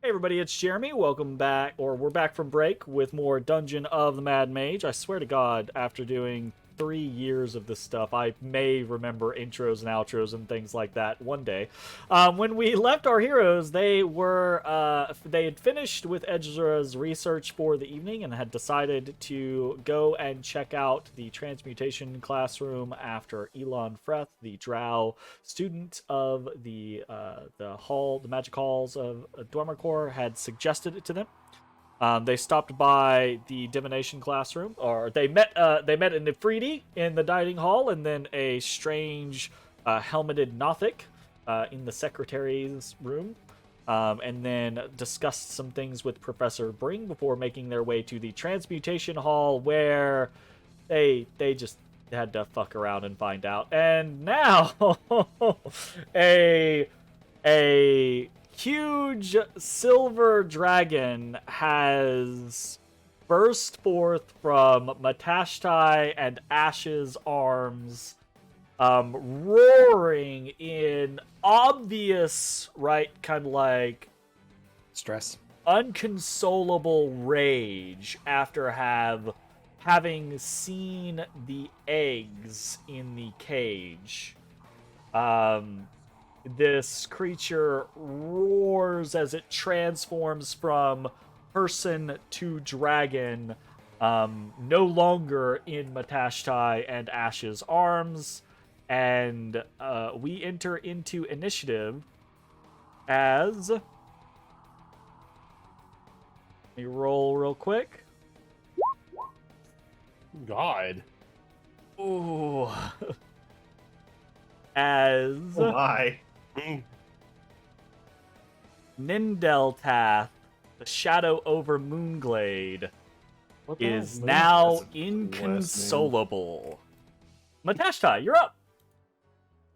Hey everybody, it's Jeremy. Welcome back, or we're back from break with more Dungeon of the Mad Mage. I swear to God, after doing 3 years of this stuff, I may remember intros and outros and things like that one day. When we left our heroes, they had finished with Ezra's research for the evening and had decided to go and check out the transmutation classroom after Elon Freth, the Drow student of the magic halls of Dormercore, had suggested it to them. They stopped by the divination classroom, or they met an Ifriti in the dining hall, and then a strange helmeted Nothic in the secretary's room, and then discussed some things with Professor Bring before making their way to the transmutation hall, where they just had to fuck around and find out. And now a huge silver dragon has burst forth from Matashtai and Ash's arms, roaring in obvious, right, kind of like stress, unconsolable rage after having seen the eggs in the cage. This creature roars as it transforms from person to dragon, no longer in Matashtai and Ash's arms, and we enter into initiative as... Let me roll real quick. God. Ooh. As... Oh my. Nindeltath, the shadow over Moonglade, is now inconsolable. Matashtai, you're up.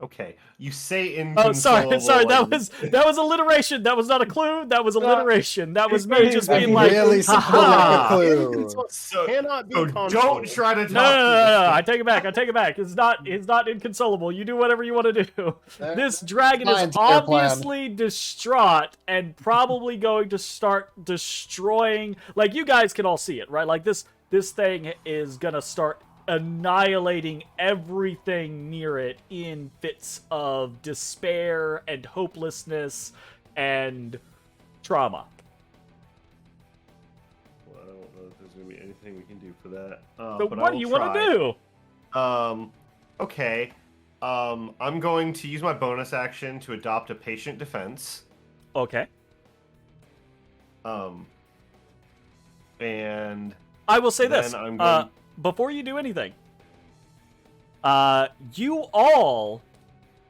Okay, you say inconsolable. Oh, sorry. That was alliteration. That was not a clue. That was alliteration. That was me just being like, really haha. clue. So, Cannot be don't try to talk. No. I take it back. It's not inconsolable. You do whatever you want to do. This dragon is obviously distraught and probably going to start destroying. Like, you guys can all see it, right? Like, this thing is gonna start annihilating everything near it in fits of despair and hopelessness and trauma. Well, I don't know if there's gonna be anything we can do for that. So what do you want to do? Okay. I'm going to use my bonus action to adopt a patient defense. Okay. And I will say this. I'm going... Before you do anything, you all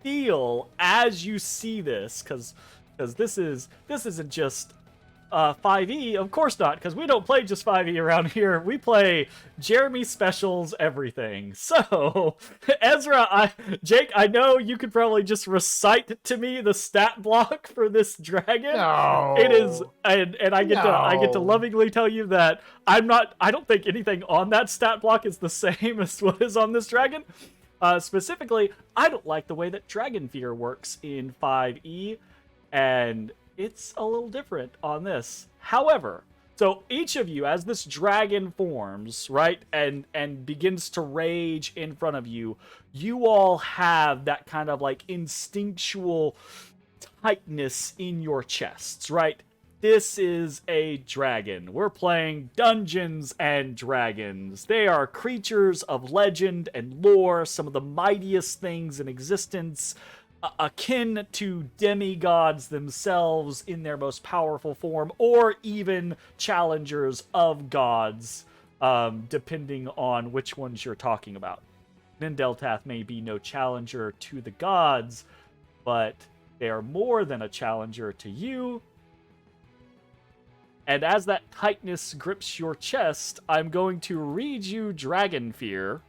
feel as you see this, because this isn't just 5e. Of course not, because we don't play just 5e around here. We play Jeremy specials, everything. So, Ezra, Jake, I know you could probably just recite to me the stat block for this dragon. No. It is, and I get to lovingly tell you that I don't think anything on that stat block is the same as what is on this dragon. Specifically, I don't like the way that Dragon Fear works in 5e, and it's a little different on this. However, so each of you, as this dragon forms, right, and begins to rage in front of you, you all have that kind of like instinctual tightness in your chests, right? This is a dragon. We're playing Dungeons and Dragons. They are creatures of legend and lore, some of the mightiest things in existence, akin to demigods themselves in their most powerful form, or even challengers of gods, depending on which ones you're talking about. Nindeltath may be no challenger to the gods, but they are more than a challenger to you. And as that tightness grips your chest, I'm going to read you Dragon Fear.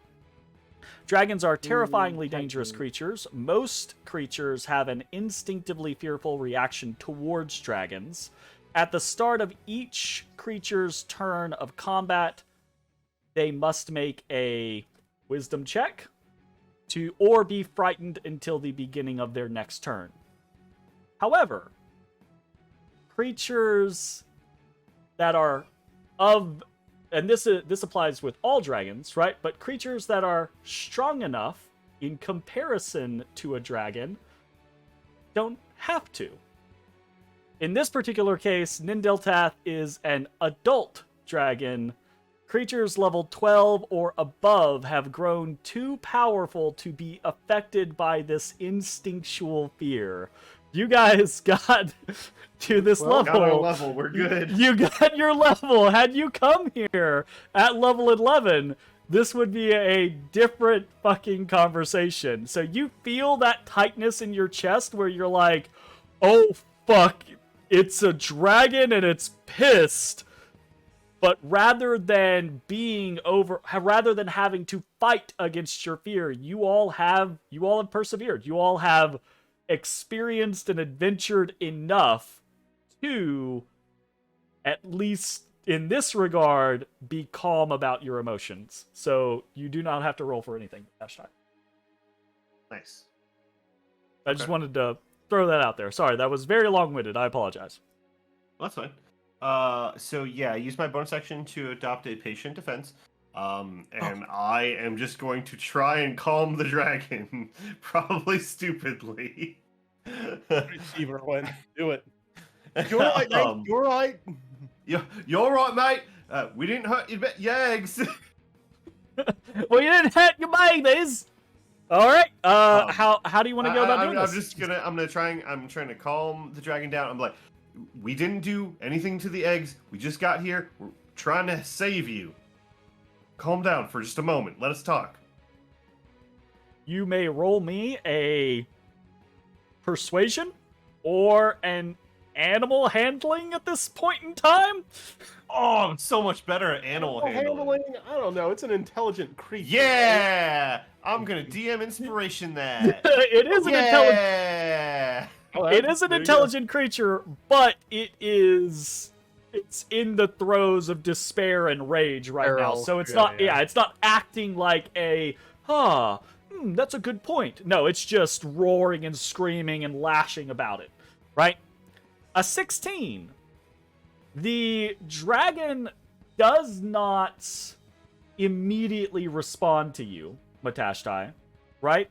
Dragons are terrifyingly dangerous creatures. Most creatures have an instinctively fearful reaction towards dragons. At the start of each creature's turn of combat, they must make a wisdom check or be frightened until the beginning of their next turn. However, creatures that are of, and this applies with all dragons, right? But creatures that are strong enough in comparison to a dragon don't have to. In this particular case, Nindeltath is an adult dragon. Creatures level 12 or above have grown too powerful to be affected by this instinctual fear. You guys got to this level. Got our level. We're good. You got your level. Had you come here at level 11, this would be a different fucking conversation. So you feel that tightness in your chest where you're like, oh fuck, it's a dragon and it's pissed. But rather than having to fight against your fear, you all have persevered. You all have experienced and adventured enough to, at least in this regard, be calm about your emotions. So you do not have to roll for anything, Matashtai. Nice. I just wanted to throw that out there. Sorry, that was very long-winded. I apologize. Well, that's fine. So yeah, I use my bonus action to adopt a patient defense. And I am just going to try and calm the dragon, probably stupidly. Receiver win. Do it. You're right, mate. You're right. You're right, mate. We didn't hurt your eggs. Well, you didn't hurt your babies. All right. How do you want to go about doing this? I'm trying to calm the dragon down. I'm like, we didn't do anything to the eggs. We just got here. We're trying to save you. Calm down for just a moment. Let us talk. You may roll me a persuasion or an animal handling at this point in time. Oh, I'm so much better at animal handling. I don't know. It's an intelligent creature. Yeah! I'm gonna DM inspiration that. It is an intelligent. Yeah! It is an intelligent creature, but it's in the throes of despair and rage right now. So it's it's not acting like that's a good point. No, it's just roaring and screaming and lashing about it, right? A 16. The dragon does not immediately respond to you, Matashtai, right?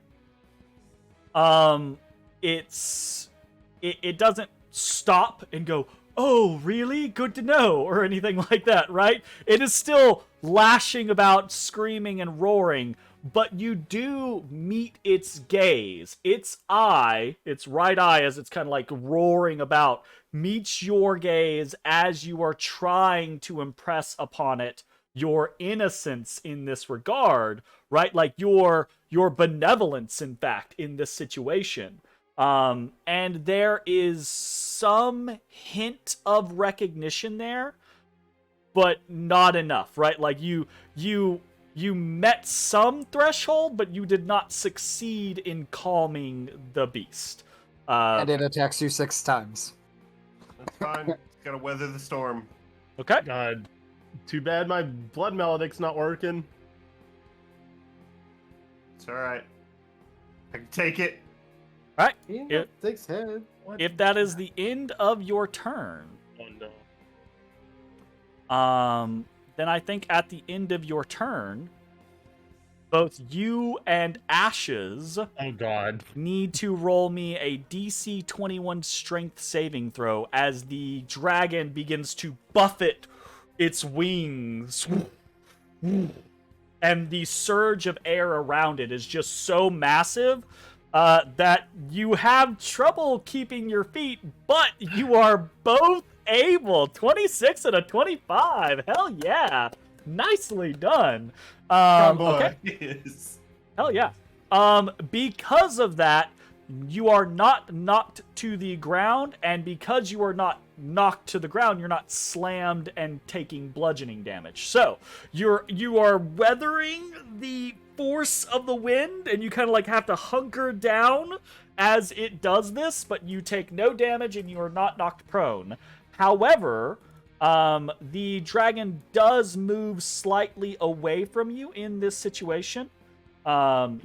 It doesn't stop and go, oh, really? Good to know, or anything like that, right? It is still lashing about, screaming and roaring, but you do meet its gaze. Its eye, its right eye, as it's kind of like roaring about, meets your gaze as you are trying to impress upon it your innocence in this regard, right? Like your benevolence, in fact, in this situation. And there is some hint of recognition there, but not enough, right? Like you met some threshold, but you did not succeed in calming the beast. And it attacks you 6 times. That's fine. It's gotta weather the storm. Okay. God, too bad my blood melody's not working. It's alright. I can take it. All right. If that is the end of your turn, Oh no. then I think at the end of your turn, both you and Ashes Oh god. need to roll me a DC 21 strength saving throw as the dragon begins to buffet its wings. And the surge of air around it is just so massive that you have trouble keeping your feet, but you are both able. 26 and a 25. Hell yeah. Nicely done. Okay. Yes. Hell yeah. Because of that, you are not knocked to the ground, and because you are not knocked to the ground, you're not slammed and taking bludgeoning damage. So you are weathering the force of the wind, and you kind of like have to hunker down as it does this, but you take no damage and you are not knocked prone. However, the dragon does move slightly away from you in this situation,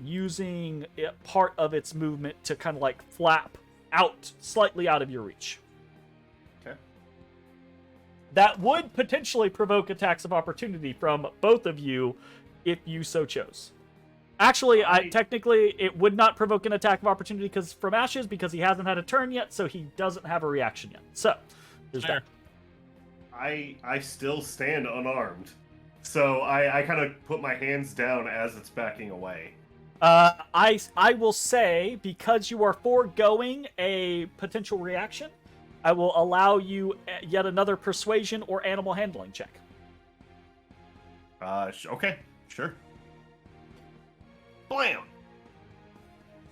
using part of its movement to kind of like flap out slightly out of your reach. Okay. that would potentially provoke attacks of opportunity from both of you if you so chose. Actually, technically, it would not provoke an attack of opportunity because from Ashes, because he hasn't had a turn yet, so he doesn't have a reaction yet. So, there's that. I still stand unarmed. So I kind of put my hands down as it's backing away. I will say, because you are foregoing a potential reaction, I will allow you yet another persuasion or animal handling check. Okay, sure. Blam!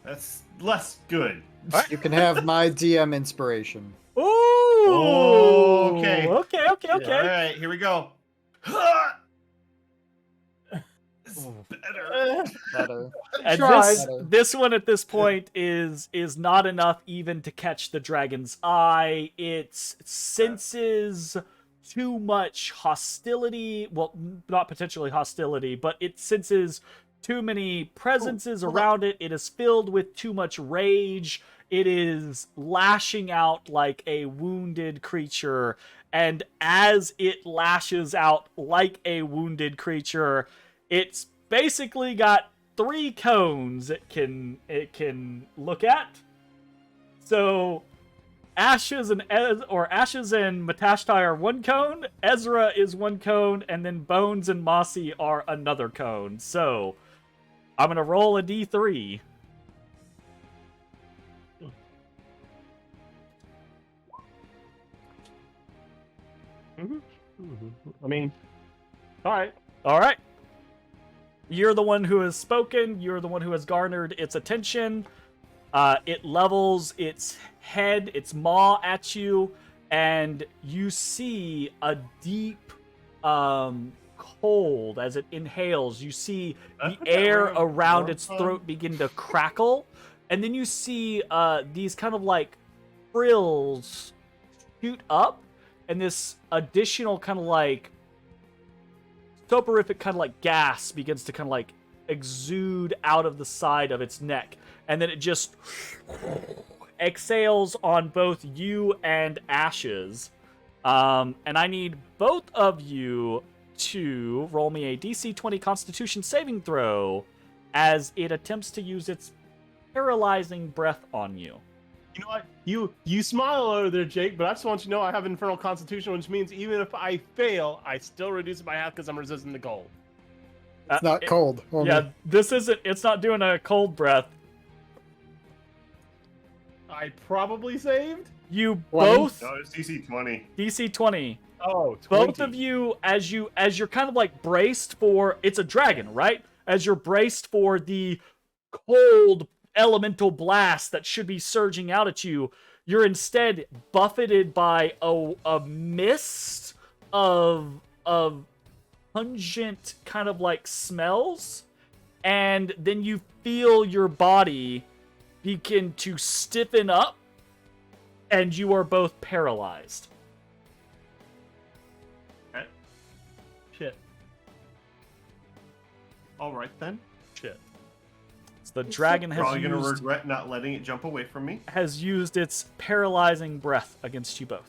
That's less good. You can have my DM inspiration. Ooh! Okay. Okay. All right, here we go. It's better. And this one at this point is not enough even to catch the dragon's eye. It senses too much hostility. Well, not potentially hostility, but it senses too many presences around it. It is filled with too much rage. It is lashing out like a wounded creature. And as it lashes out like a wounded creature, it's basically got 3 cones it can look at. So Ashes and Matashtai are 1 cone, Ezrah is 1 cone, and then Bones and Mossy are another cone. So I'm gonna roll a d3. I mean, all right. You're the one who has spoken. You're the one who has garnered its attention. It levels its head, its maw at you, and you see a deep cold as it inhales. You see the air around its throat begin to crackle, and then you see these kind of like frills shoot up, and this additional kind of like soporific kind of like gas begins to kind of like exude out of the side of its neck, and then it just exhales on both you and Ashes. And I need both of you to roll me a DC 20 Constitution saving throw as it attempts to use its paralyzing breath on you. You know what? You smile over there, Jake, but I just want you to know I have Infernal Constitution, which means even if I fail, I still reduce it by half because I'm resisting the cold. It's not cold. Yeah, it's not doing a cold breath. I probably saved? You both... No, it's DC 20. DC 20. Oh, 20. Both of you, as you're kind of like braced for... It's a dragon, right? As you're braced for the cold elemental blast that should be surging out at you, you're instead buffeted by a mist of pungent kind of like smells, and then you feel your body begin to stiffen up, and you are both paralyzed. Okay. Shit. All right then. Shit. So the dragon has probably gonna regret not letting it jump away from me. Has used its paralyzing breath against you both.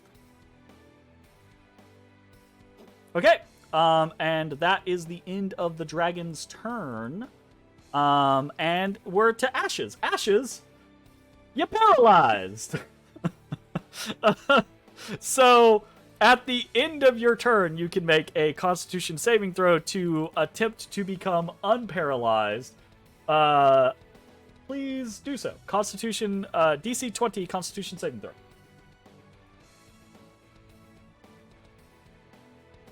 Okay. And that is the end of the dragon's turn. And we're to Ashes. Ashes, you're paralyzed. So, at the end of your turn, you can make a Constitution saving throw to attempt to become unparalyzed. Please do so. Constitution, DC 20 Constitution saving throw.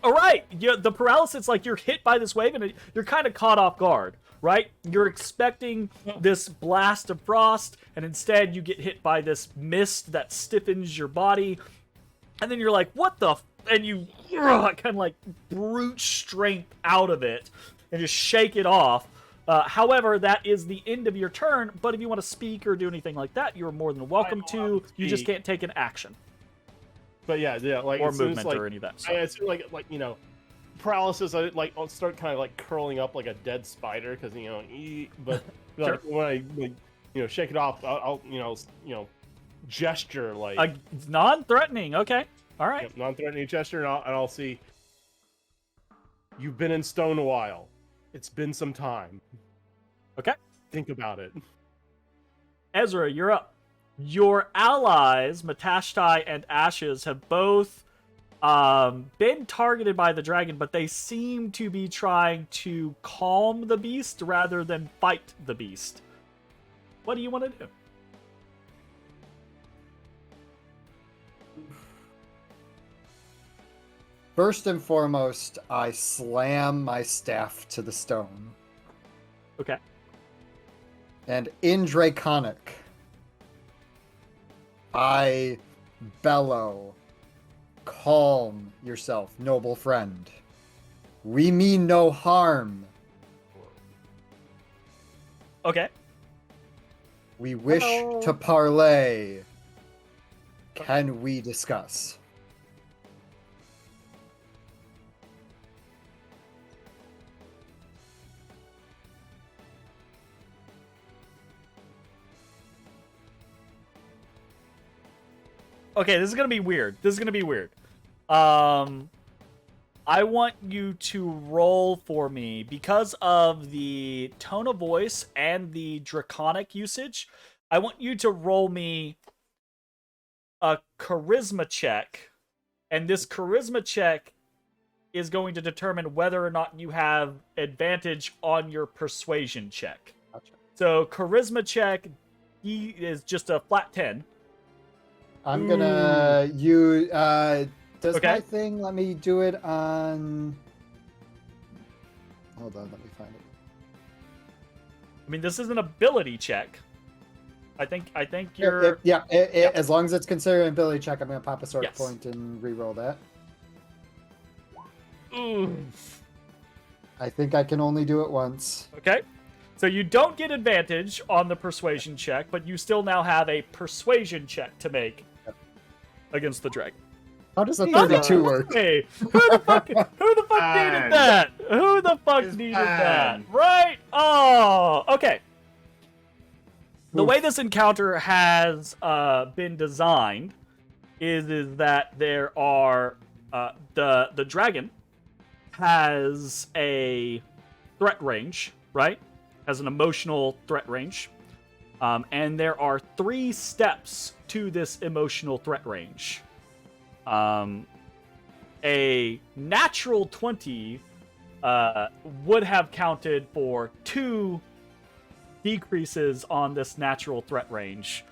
All right, the paralysis, like you're hit by this wave and you're kind of caught off guard, right? You're expecting this blast of frost, and instead you get hit by this mist that stiffens your body, and then you're like, what the? And you kind of like brute strength out of it and just shake it off. However, that is the end of your turn, but if you want to speak or do anything like that, you're more than welcome to. You just can't take an action. But yeah, like or movement or any of that. So. I assume like paralysis. I'll start kind of like curling up like a dead spider because but sure. When I shake it off, I'll gesture like non-threatening. Okay. All right. Yep, non-threatening gesture, and I'll see. You've been in stone a while. It's been some time. Okay. Think about it. Ezra, you're up. Your allies, Matashtai and Ashes, have both been targeted by the dragon, but they seem to be trying to calm the beast rather than fight the beast. What do you want to do? First and foremost, I slam my staff to the stone. Okay. And in Draconic, I bellow, calm yourself, noble friend. We mean no harm. Okay. We wish to parley. Can we discuss? Okay, this is gonna be weird. I want you to roll for me because of the tone of voice and the draconic usage. I want you to roll me a charisma check, and this charisma check is going to determine whether or not you have advantage on your persuasion check. Gotcha. So charisma check is just a flat 10. I'm gonna use. Does Okay. my thing let me do it on? Hold on, let me find it. I mean, this is an ability check. I think you're... As long as it's considered an ability check, I'm gonna pop a sword Yes. point and re-roll that. Oof. I think I can only do it once. Okay. So you don't get advantage on the persuasion check, but you still now have a persuasion check to make against the dragon. How does a 32 work? Hey, who the fuck needed that? Who the fuck It's needed bad. that? Right? Oh, okay. The way this encounter has been designed is that there are the dragon has a threat range, right? Has an emotional threat range, and there are 3 steps to this emotional threat range. A natural 20 would have counted for 2 decreases on this natural threat range.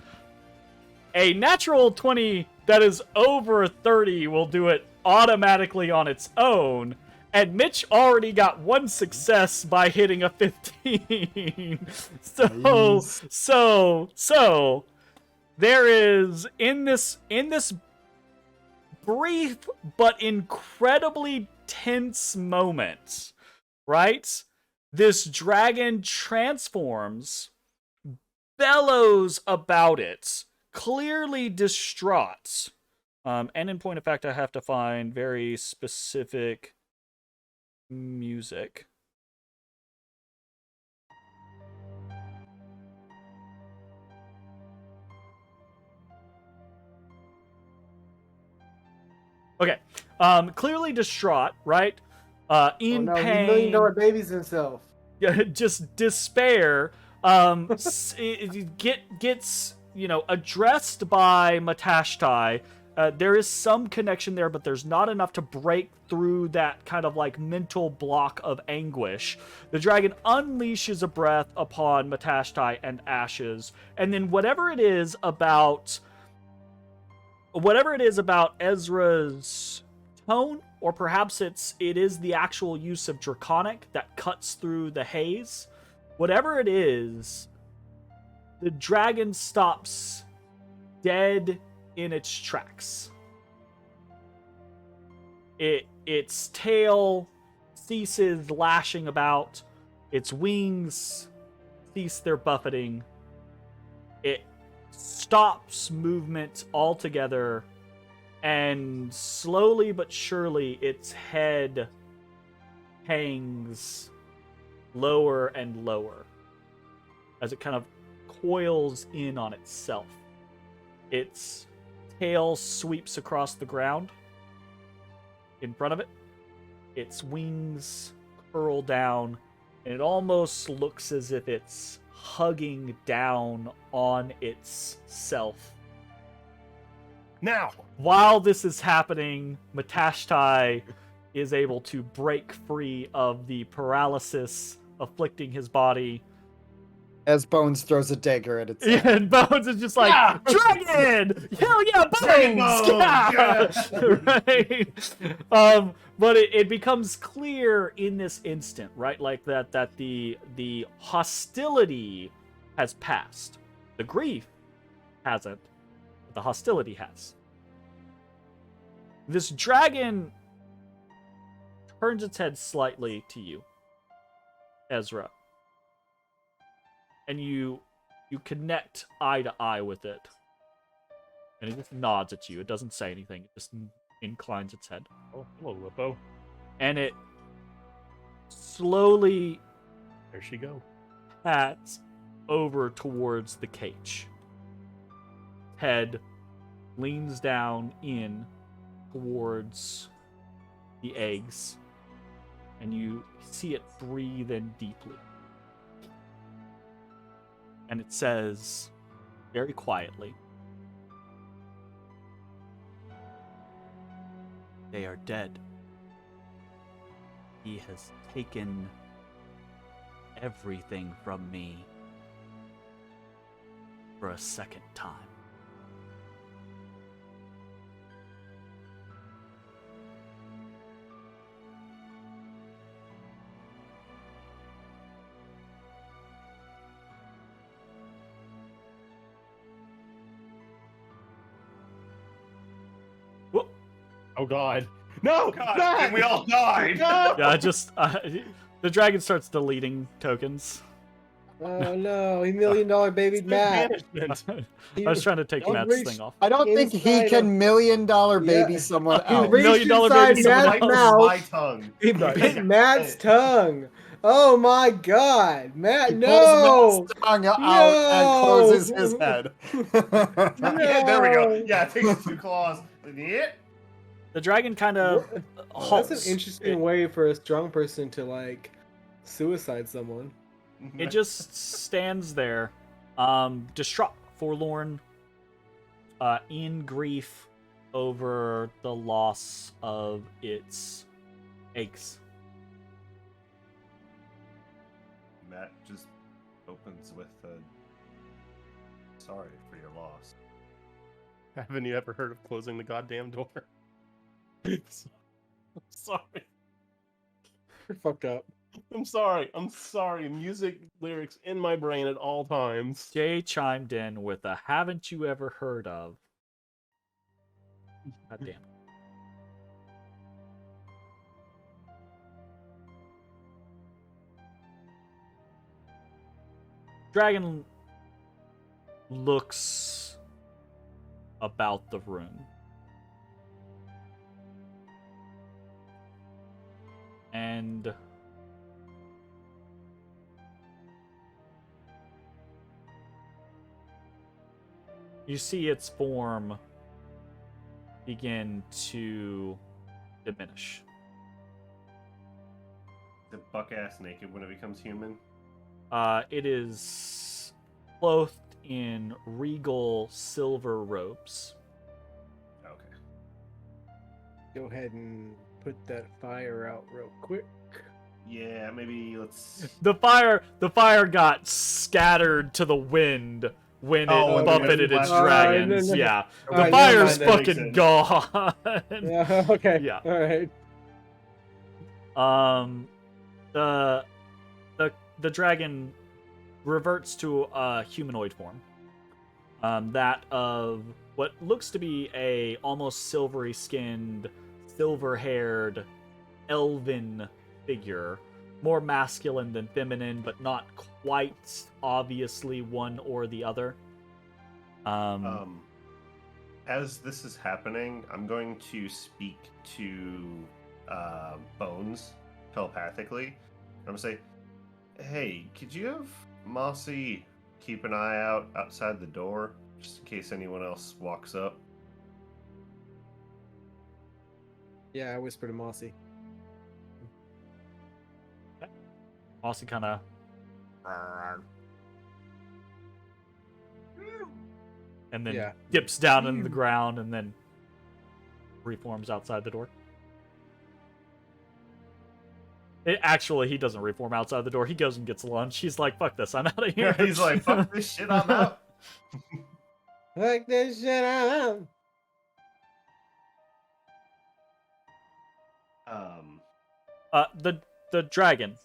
A natural 20 that is over 30 will do it automatically on its own, and Mitch already got 1 success by hitting a 15. Nice. So there is in this brief but incredibly tense moment, right? This dragon transforms, bellows about it, clearly distraught. And in point of fact, I have to find very specific music. Okay. Clearly distraught, right? In He pain. $1 million babies himself. Just despair. It gets addressed by Matashtai. There is some connection there, but there's not enough to break through that kind of like mental block of anguish. The dragon unleashes a breath upon Matashtai and Ashes, and then whatever it is about Ezra's tone, or perhaps it is the actual use of Draconic that cuts through the haze. Whatever it is, the dragon stops dead in its tracks. Its tail ceases lashing about. Its wings cease their buffeting. It stops movement altogether, and slowly but surely its head hangs lower and lower as it kind of coils in on itself. Its tail sweeps across the ground, in front of it. Its wings curl down, and it almost looks as if it's hugging down on itself. Now! While this is happening, Matashtai is able to break free of the paralysis afflicting his body. As Bones throws a dagger at its head. And Bones is just like, Yeah! Dragon! Hell yeah, Dragon Bones! Bones! Yeah! Right? But it becomes clear in this instant, right? Like that the hostility has passed. The grief hasn't. But the hostility has. This dragon turns its head slightly to you, Ezrah. And you connect eye to eye with it. And it just nods at you. It doesn't say anything. It just inclines its head. Oh, hello, Lippo. And it slowly There she go. pats over towards the cage. Head leans down in towards the eggs. And you see it breathe in deeply. And it says, very quietly, "They are dead. He has taken everything from me for a second time." Oh, God. No! God, Matt! and we all died! No! Yeah, the dragon starts deleting tokens. Oh no, $1 million baby Matt. Banishment. I was trying to take Don't Matt's reach- thing off. I don't think he Inside can of- $1 million baby Yeah. someone He else. reached $1 million inside baby someone Matt's else. mouth. My tongue. He bit Matt's tongue. Oh my God, Matt! He No! pulls Matt's tongue out No! and closes his head. Yeah, there we go. No. Yeah, take the 2 claws. Yeah. The dragon kind of halts. That's an interesting way for a strong person to like suicide someone. It just stands there, distraught, forlorn, in grief over the loss of its eggs. Matt just opens with a sorry for your loss. Haven't you ever heard of closing the goddamn door? I'm sorry. You're fucked up. I'm sorry. Music lyrics in my brain at all times. Jay chimed in with a "haven't you ever heard of?" God damn. Dragon looks about the room. And you see its form begin to diminish. The buck ass naked when it becomes human. It is clothed in regal silver robes. Okay. Go ahead and put that fire out real quick. Yeah, maybe let's. The fire got scattered to the wind when it when buffeted it its flashed. dragons. no. Yeah, the Alright, fire's never mind, that fucking makes gone. Yeah. Okay. Yeah. All right. The dragon reverts to a humanoid form. That of what looks to be a almost silvery skinned, silver haired, elven figure. More masculine than feminine, but not quite obviously one or the other. As this is happening, I'm going to speak to Bones telepathically. I'm gonna say, "Hey, could you have Mossy keep an eye out outside the door, just in case anyone else walks up?" Yeah, I whisper to Mossy. Mossy kind of and then Yeah. dips down into the ground and then reforms outside the door. Actually, he doesn't reform outside the door. He goes and gets lunch. He's like, fuck this, I'm out of here. He's like, fuck this shit, I'm out. Like this shit out. The dragon,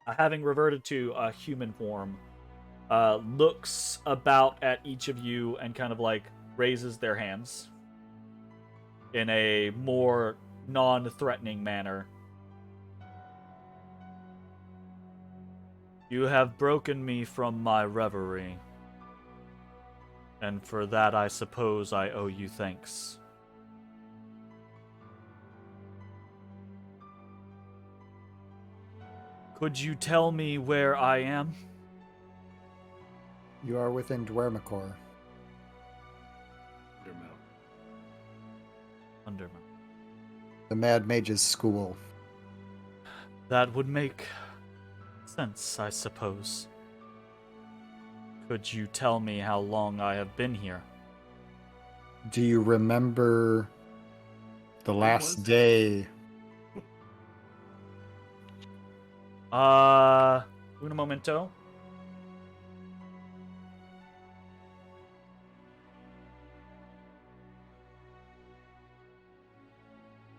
having reverted to a human form, looks about at each of you and kind of like raises their hands in a more non-threatening manner. You have broken me from my reverie, and for that I suppose I owe you thanks. Could you tell me where I am? You are within Dwermacor. Undermountain. The Mad Mage's school. That would make sense, I suppose. Could you tell me how long I have been here? Do you remember the last day? Un momento.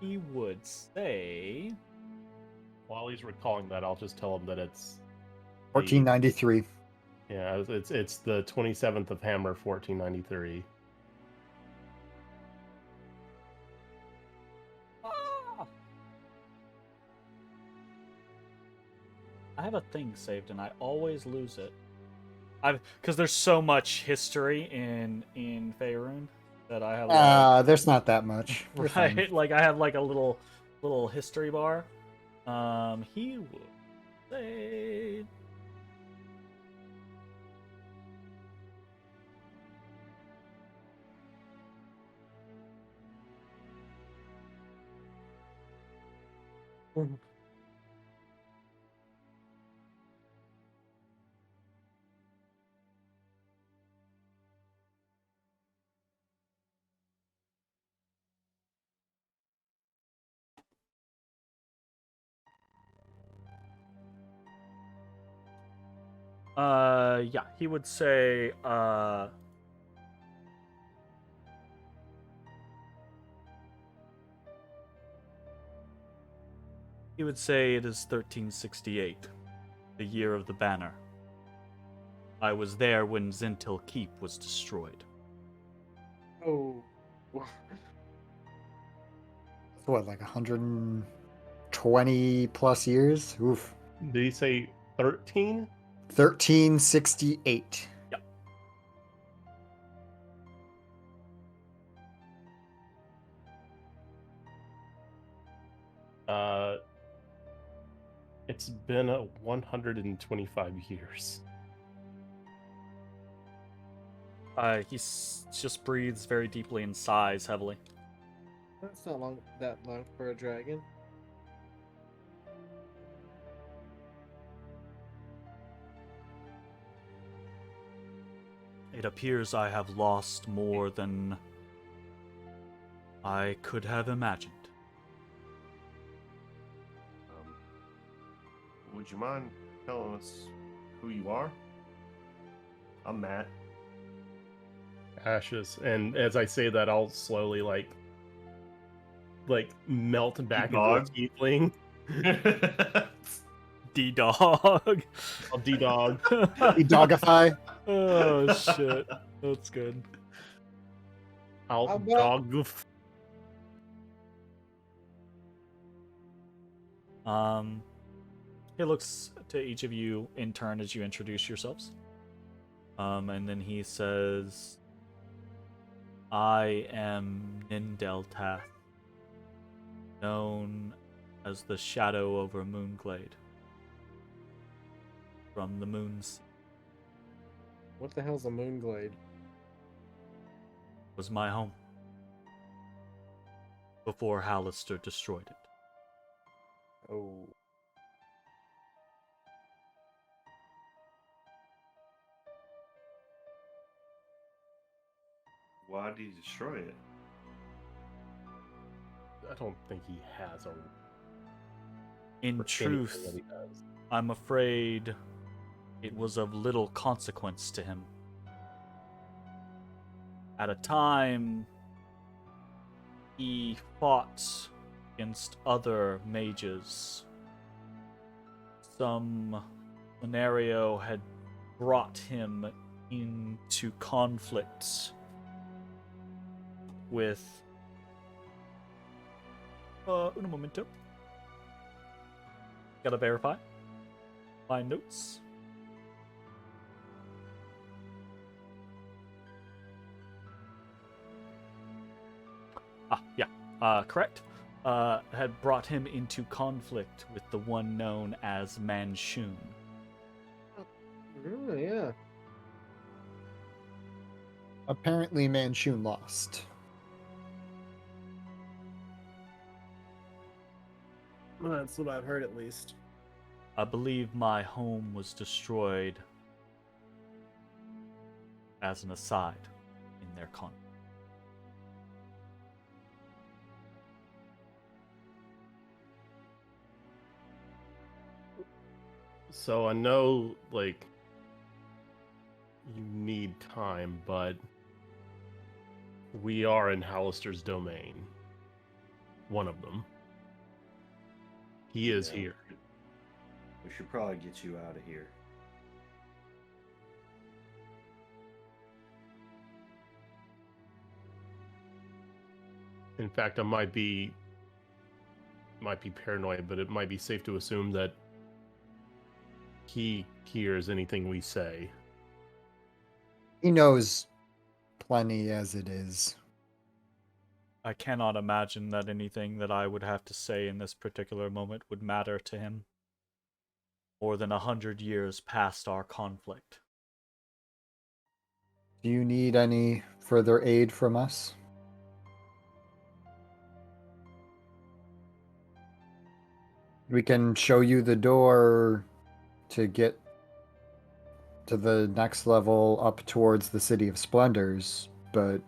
He would say... While he's recalling that, I'll just tell him that it's 1493. Yeah, it's the 27th of Hammer, 1493. I have a thing saved and I always lose it. Because there's so much history in Faerun that I have. There's not that much. You're fine. Right, like I have like a little history bar. He would say. Yeah, he would say, he would say it is 1368, the year of the banner. I was there when Zintil Keep was destroyed. Oh. What, like 120 plus years? Oof. Did he say 13? 1368. Yep. It's been 125 years. He just breathes very deeply and sighs heavily. That's not that long for a dragon. It appears I have lost more than I could have imagined. Would you mind telling us who you are? I'm Matt. Ashes. And as I say that, I'll slowly like melt back into a tiefling. D-Dog. I'll D-dog. Dogify. Oh, shit. That's good. I'll dog goof. He looks to each of you in turn as you introduce yourselves. And then he says, I am Nindeltath, known as the Shadow over Moonglade, from the Moon's What the hell's a moonglade? was my home. before Halaster destroyed it. Oh. Why did he destroy it? I don't think he has a. In for truth, anything that he does. I'm afraid it was of little consequence to him. At a time, he fought against other mages. Some scenario had brought him into conflict with un momento. Gotta verify my notes. Correct. Had brought him into conflict with the one known as Manchun. Oh, yeah. Apparently, Manchun lost. Well, that's what I've heard at least. I believe my home was destroyed as an aside in their conflict. So I know, like, you need time, but we are in Halaster's domain. One of them. He is Yeah. here. We should probably get you out of here. In fact, I might be paranoid, but it might be safe to assume that he hears anything we say. He knows plenty as it is. I cannot imagine that anything that I would have to say in this particular moment would matter to him. More than 100 years past our conflict. Do you need any further aid from us? We can show you the door to get to the next level up towards the City of Splendors, but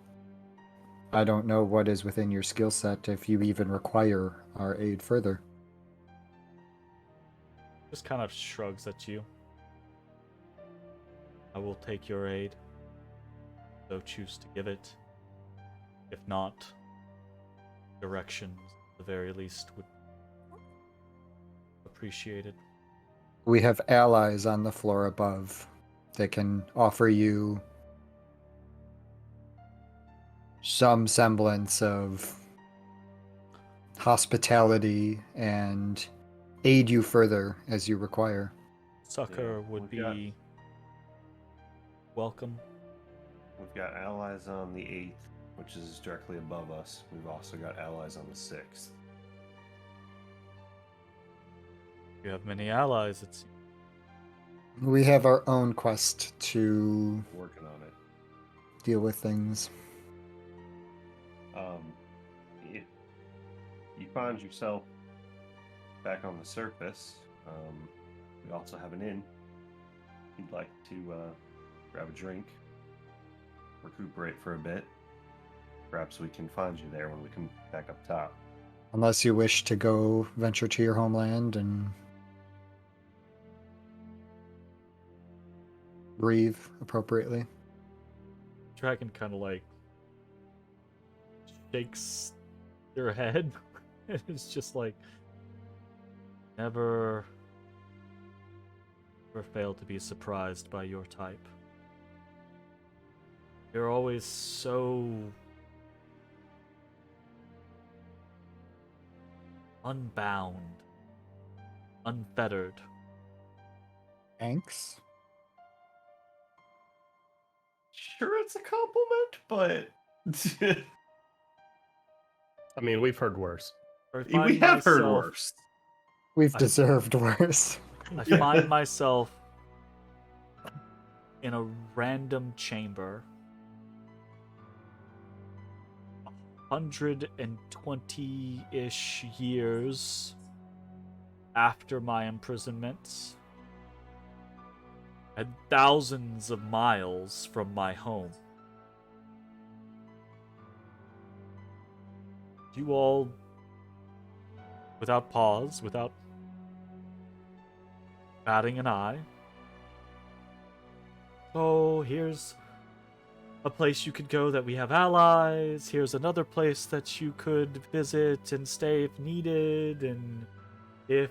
I don't know what is within your skill set if you even require our aid further. Just kind of shrugs at you. I will take your aid, though choose to give it. If not, directions, at the very least, would be appreciated. We have allies on the floor above that can offer you some semblance of hospitality and aid you further as you require. Succor Yeah, would we've got- be welcome. We've got allies on the 8th, which is directly above us. We've also got allies on the 6th. You have many allies, it seems. We have our own quest to Working on it. deal with things. If you find yourself back on the surface, we also have an inn. If you'd like to grab a drink, recuperate for a bit, perhaps we can find you there when we come back up top. Unless you wish to go venture to your homeland and breathe appropriately. Dragon kind of like shakes your head. It's just like never fail to be surprised by your type. You're always so unbound, unfettered. Thanks. Sure, it's a compliment, but I mean, we've heard worse. I we find have heard myself- worse. We've I- deserved worse. I Yeah. find myself in a random chamber 120-ish years after my imprisonment, and thousands of miles from my home. You all, without pause, without batting an eye, oh, here's a place you could go that we have allies. Here's another place that you could visit and stay if needed, and if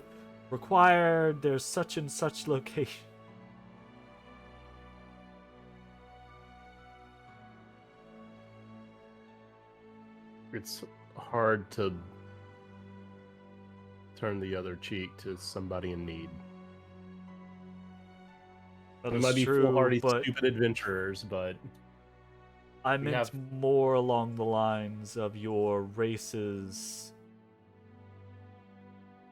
required, there's such and such location. It's hard to turn the other cheek to somebody in need. That We is might be true, foolhardy, but stupid adventurers, but I we meant have- more along the lines of your race's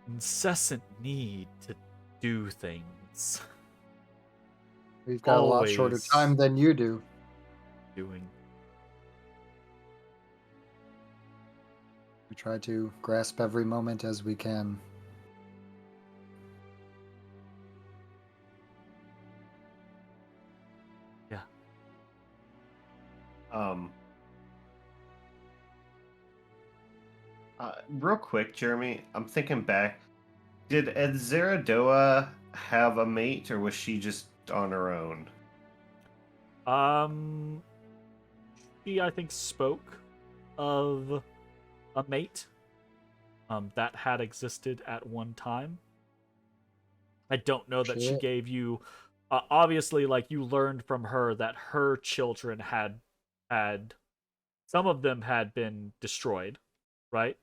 incessant need to do things. We've got a lot shorter Always. time than you do. Doing. We try to grasp every moment as we can. Yeah. Real quick, Jeremy, I'm thinking back. Did Ezrah have a mate, or was she just on her own? She, I think, spoke of a mate that had existed at one time. I don't know that she Shit. gave you. Obviously, like, you learned from her that her children had some of them had been destroyed, right?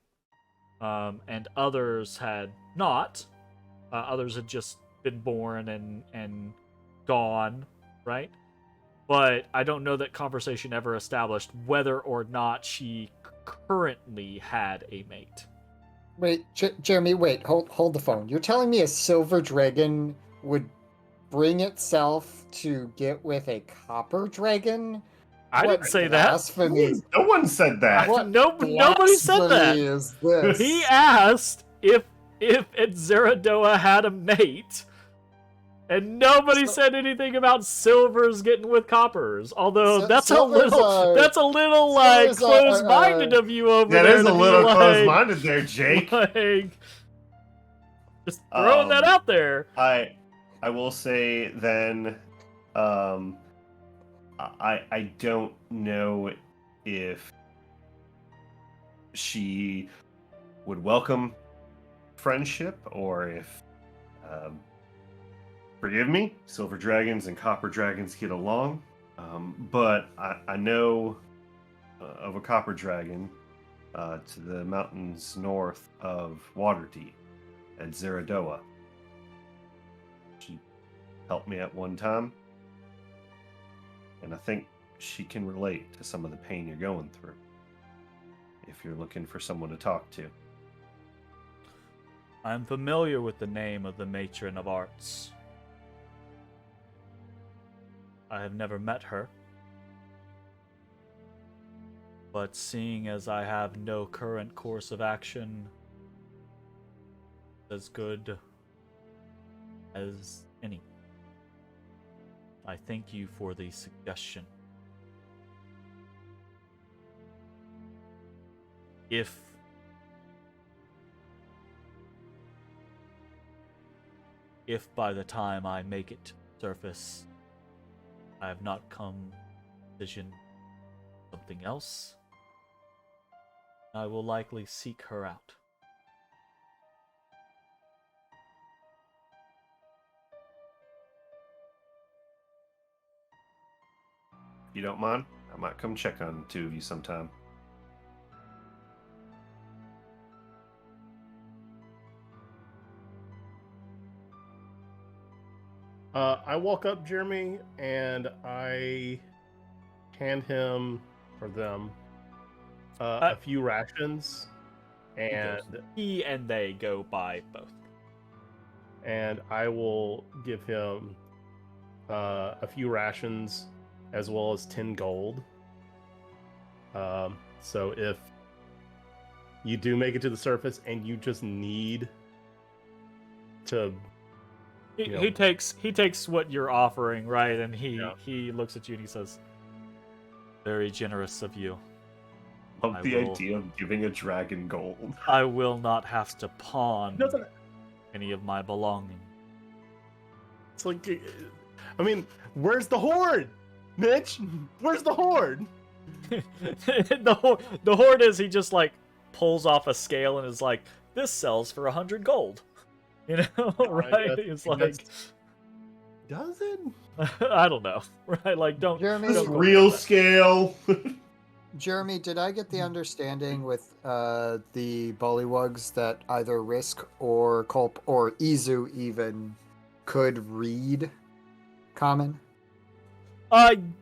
And others had not. Others had just been born and gone, right? But I don't know that conversation ever established whether or not she currently had a mate. Wait, Jeremy, wait, hold the phone. You're telling me a silver dragon would bring itself to get with a copper dragon? I What didn't say that. blasphemy? No one said that. What Nobody said that. blasphemy is this? He asked if Ezrah had a mate, and nobody said anything about silvers getting with coppers. Although that's a silvers little like silvers are- close-minded of you over That there. is to a be little like- close-minded there, Jake. Like, just throwing that out there. I will say then, I don't know if she would welcome friendship, or if, forgive me, silver dragons and copper dragons get along, but I know of a copper dragon to the mountains north of Waterdeep at Ezrah. She helped me at one time, and I think she can relate to some of the pain you're going through if you're looking for someone to talk to. I'm familiar with the name of the matron of arts. I have never met her. But seeing as I have no current course of action as good as any, I thank you for the suggestion. If by the time I make it to surface, I have not come to vision something else, I will likely seek her out. If you don't mind, I might come check on the two of you sometime. I walk up, Jeremy, and I hand him, or them, a few rations, and He and they go by both. and I will give him a few rations as well as 10 gold. So if you do make it to the surface, and you just need to. He takes what you're offering, right? And Yeah. he looks at you and he says, "Very generous of you. Love I the will- idea of giving a dragon gold. I will not have to pawn Doesn't any of my belongings." It's like, I mean, where's the horde, Mitch? Where's the horde? the horde is he just like pulls off a scale and is like, "This sells for 100 gold." You know, right? guess- It's I like, Does it? I don't know, right? Like, don't. Jeremy, This don't go real with that. scale. Jeremy, did I get the understanding with the bullywugs that either Risk or Culp or Izu even could read common?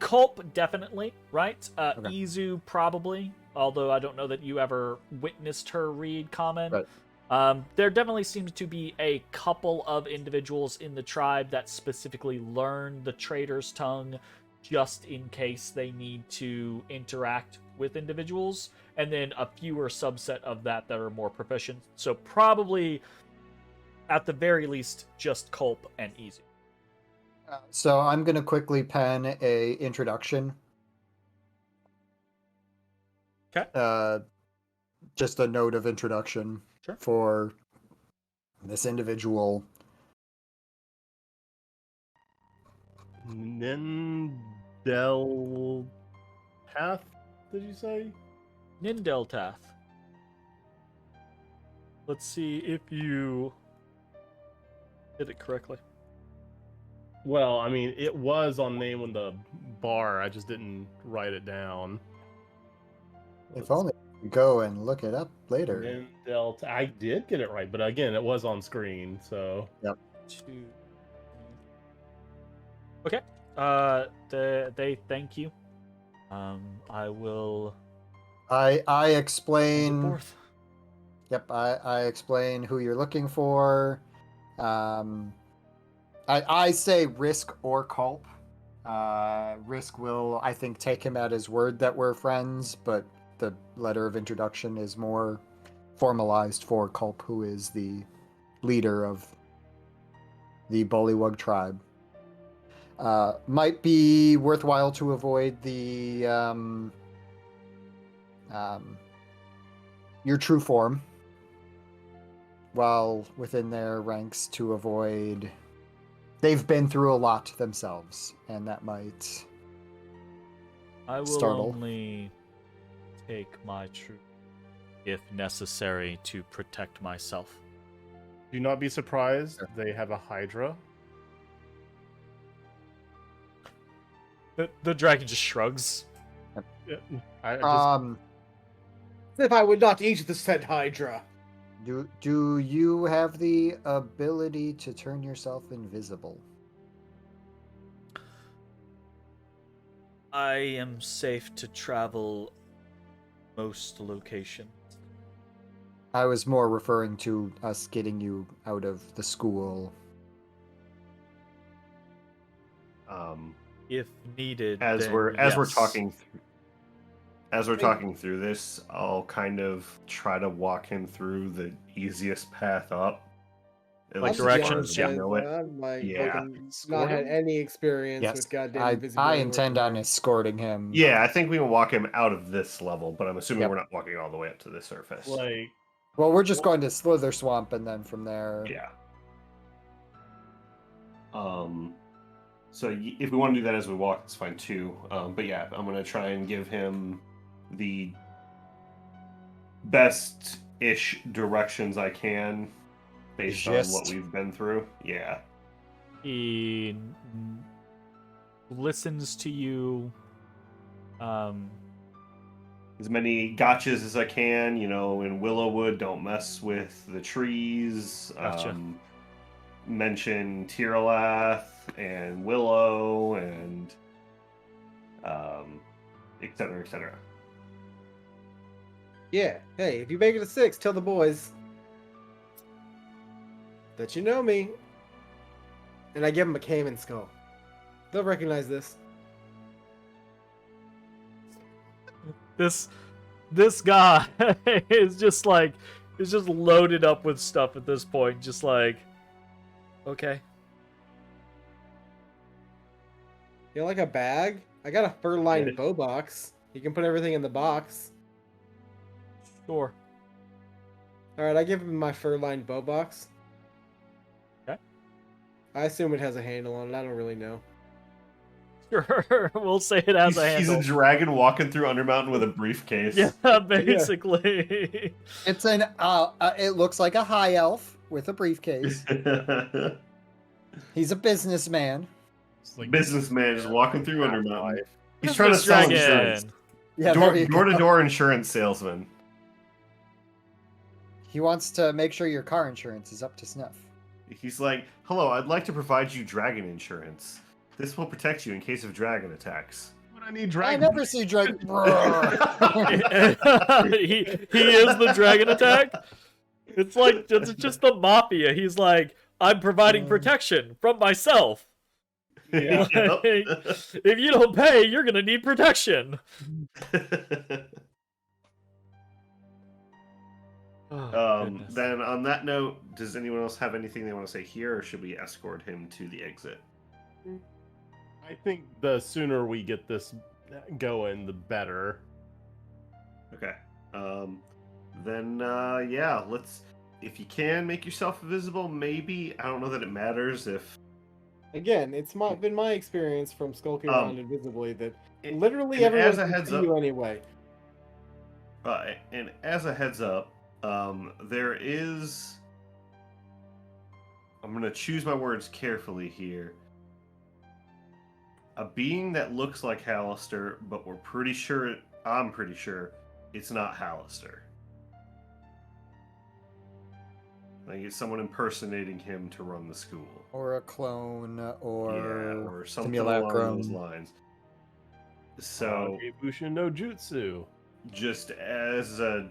Culp definitely, right? Okay. Izu probably, although I don't know that you ever witnessed her read common. Right. There definitely seems to be a couple of individuals in the tribe that specifically learn the trader's tongue just in case they need to interact with individuals, and then a fewer subset of that are more proficient. So probably, at the very least, just Culp and Izu. So I'm going to quickly pen a introduction. Okay. Just a note of introduction Sure. for this individual. Nindel Path, did you say? Nindeltath. Let's see if you did it correctly. Well, I mean, it was on name on the bar. I just didn't write it down. If only we go and look it up later. Nindel. I did get it right, but again, it was on screen, so. Two. Okay. They thank you. I will. I send it explain. forth. Yep, I explain who you're looking for. I say Risk or Culp. Risk will, I think, take him at his word that we're friends, but the letter of introduction is more formalized for Culp, who is the leader of the Bullywug tribe. Might be worthwhile to avoid the your true form while within their ranks to avoid. They've been through a lot themselves, and that might I will startle. only take my truth if necessary to protect myself. Do not be surprised. They have a Hydra. The dragon just shrugs. Yeah, I just, If I would not eat the said Hydra. Do you have the ability to turn yourself invisible? I am safe to travel most locations. I was more referring to us getting you out of the school. If needed, As then we're yes. talking through this, I'll kind of try to walk him through the easiest path up. At Like least as directions, far as yeah. I know it. I'm like, Yeah. fucking not had any experience Yes, with goddamn I invisibility. intend on whatsoever. escorting him. Yeah, I think we can walk him out of this level, but I'm assuming Yep. we're not walking all the way up to the surface. like, Well, we're just going to Slither Swamp, and then from there. Yeah. So if we want to do that as we walk, it's fine too. But yeah, I'm gonna try and give him the best-ish directions I can, based on what Gist. we've been through. Yeah. He listens to you. As many gotchas as I can. You know, in Willowwood, don't mess with the trees. Gotcha. Mention Tiralath and Willow and et cetera, et cetera. Yeah. Hey, if you make it a 6, tell the boys that you know me. And I give them a caiman skull. They'll recognize this. This this guy is just loaded up with stuff at this point. Just like, okay. You know, like a bag? I got a fur-lined Yeah. bow box. You can put everything in the box. Sure. Alright, I give him my fur-lined bow box. Okay. I assume it has a handle on it. I don't really know. Sure. We'll say it has a He's handle. a dragon walking through Undermountain with a briefcase. Yeah, basically. It's an it looks like a high elf with a briefcase. He's a businessman. It's like Businessman just walking through Undermountain. He's Business trying to sell dragon. insurance. Yeah, there you go. Door-to-door insurance salesman. He wants to make sure your car insurance is up to snuff. He's like, "Hello, I'd like to provide you dragon insurance. This will protect you in case of dragon attacks." But I need I dragon. never see dragon. he is the dragon attack. It's just the mafia. He's like, I'm providing protection from myself. Yeah. Yep. If you don't pay, you're gonna need protection. Oh, goodness. Then on that note, does anyone else have anything they want to say here, or should we escort him to the exit? I think the sooner we get this going, the better. Okay. Then yeah, let's. If you can make yourself visible, maybe. I don't know that it matters if. Again, it's been my experience from skulking around invisibly that literally and everyone as a can heads see up- you anyway. And as a heads up, there is. I'm gonna choose my words carefully here. A being that looks like Halaster, but I'm pretty sure it's not Halaster. Like it's someone impersonating him to run the school. Or a clone, or something along those lines. So, Bushin no Jutsu. just as a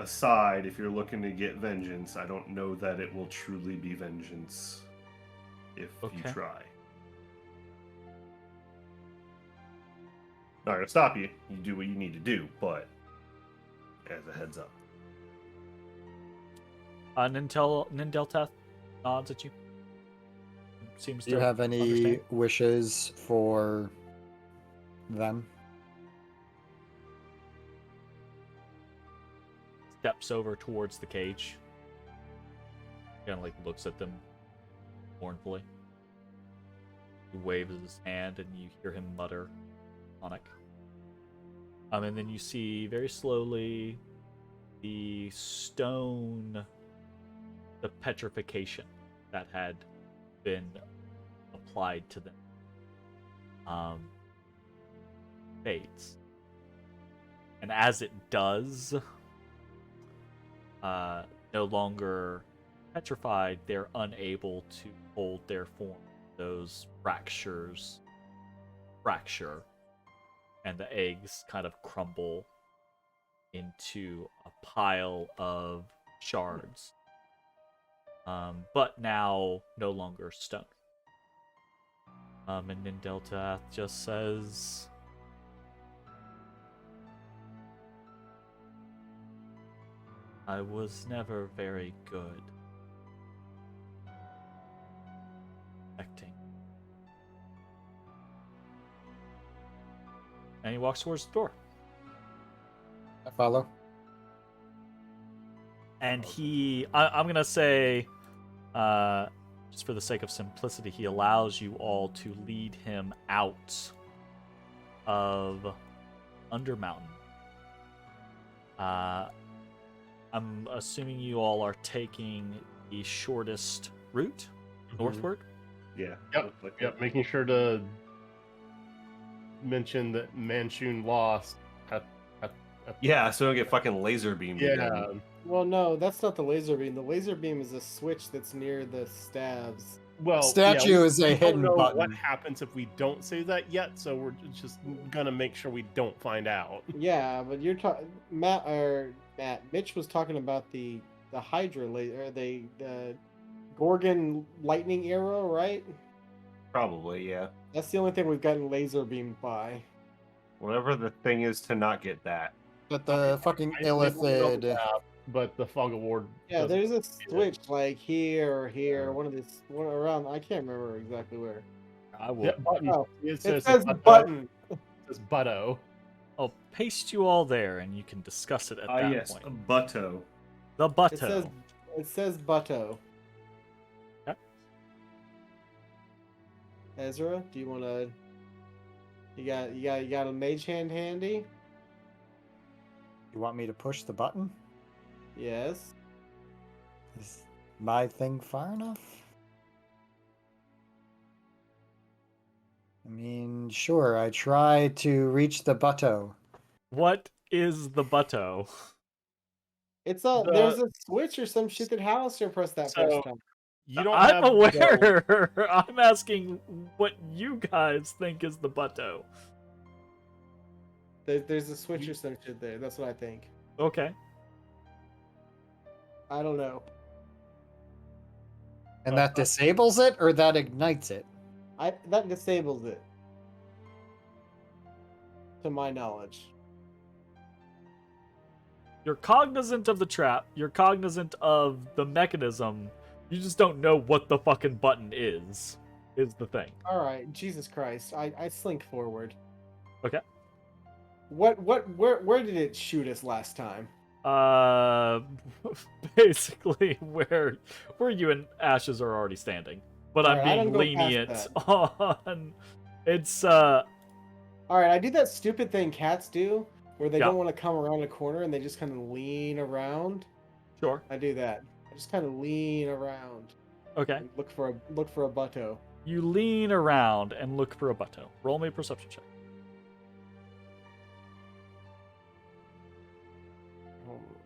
aside, if you're looking to get vengeance, I don't know that it will truly be vengeance if you Okay. try. Not gonna stop you. You do what you need to do, but as a heads up. Nindelteth nods at you. Seems Do you to have any understand. wishes for them? Steps over towards the cage. Kind of like looks at them mournfully. He waves his hand, and you hear him mutter, "Sonic." And then you see very slowly the stone, the petrification that had been applied to them, fades. And as it does, no longer petrified, they're unable to hold their form. Those fractures fracture, and the eggs kind of crumble into a pile of shards. But now no longer stone. And Nindeltath just says, I was never very good acting. And he walks towards the door. I follow. And I'm going to say, just for the sake of simplicity, he allows you all to lead him out of Undermountain. I'm assuming you all are taking the shortest route northward. Yeah. Yep. Making sure to mention that Manchun lost. Yeah, so we don't get fucking laser beamed. Yeah. again. Well, no, that's not the laser beam. The laser beam is a switch that's near the stabs. Well, Statue is a we hidden don't know button. what happens if we don't say that yet, so we're just gonna make sure we don't find out. Yeah, but you're talking Mitch was talking about the Hydra laser, the Gorgon lightning arrow, right? Probably, yeah. That's the only thing we've gotten laser beamed by. Whatever the thing is to not get that. But the fucking I won't illithid. double-tap, but the fog of war. Yeah, doesn't- there's a switch like here or here. One around. I can't remember exactly where. I will. Yeah, button. Oh, It it says, says butto. button. It says butto. I'll paste you all there, and you can discuss it at that Yes, point. a butto. The It says butto. Okay. Ezra, do you want to? You got a mage hand handy? You want me to push the button? Yes. Is my thing far enough? I mean, sure, I try to reach the butto. What is the butto? It's The- there's a switch or some shit that Halaster pressed that So- first time. You don't I'm have the- aware. I'm asking what you guys think is the butto. There's a switch or some shit there. That's what I think. Okay. I don't know. And that disables it or that ignites it? That disables it. To my knowledge. You're cognizant of the trap. You're cognizant of the mechanism. You just don't know what the fucking button is the thing. All right, Jesus Christ! I slink forward. Okay. Where did it shoot us last time? Basically where you and Ashes are already standing. But I'm Alright, I being don't go past lenient that. on it's All right, I do that stupid thing cats do, where they Yeah. don't want to come around a corner and they just kind of lean around. sure. I do that. I just kind of lean around. Okay. And look for a butto. You lean around and look for a butto. Roll me a perception check.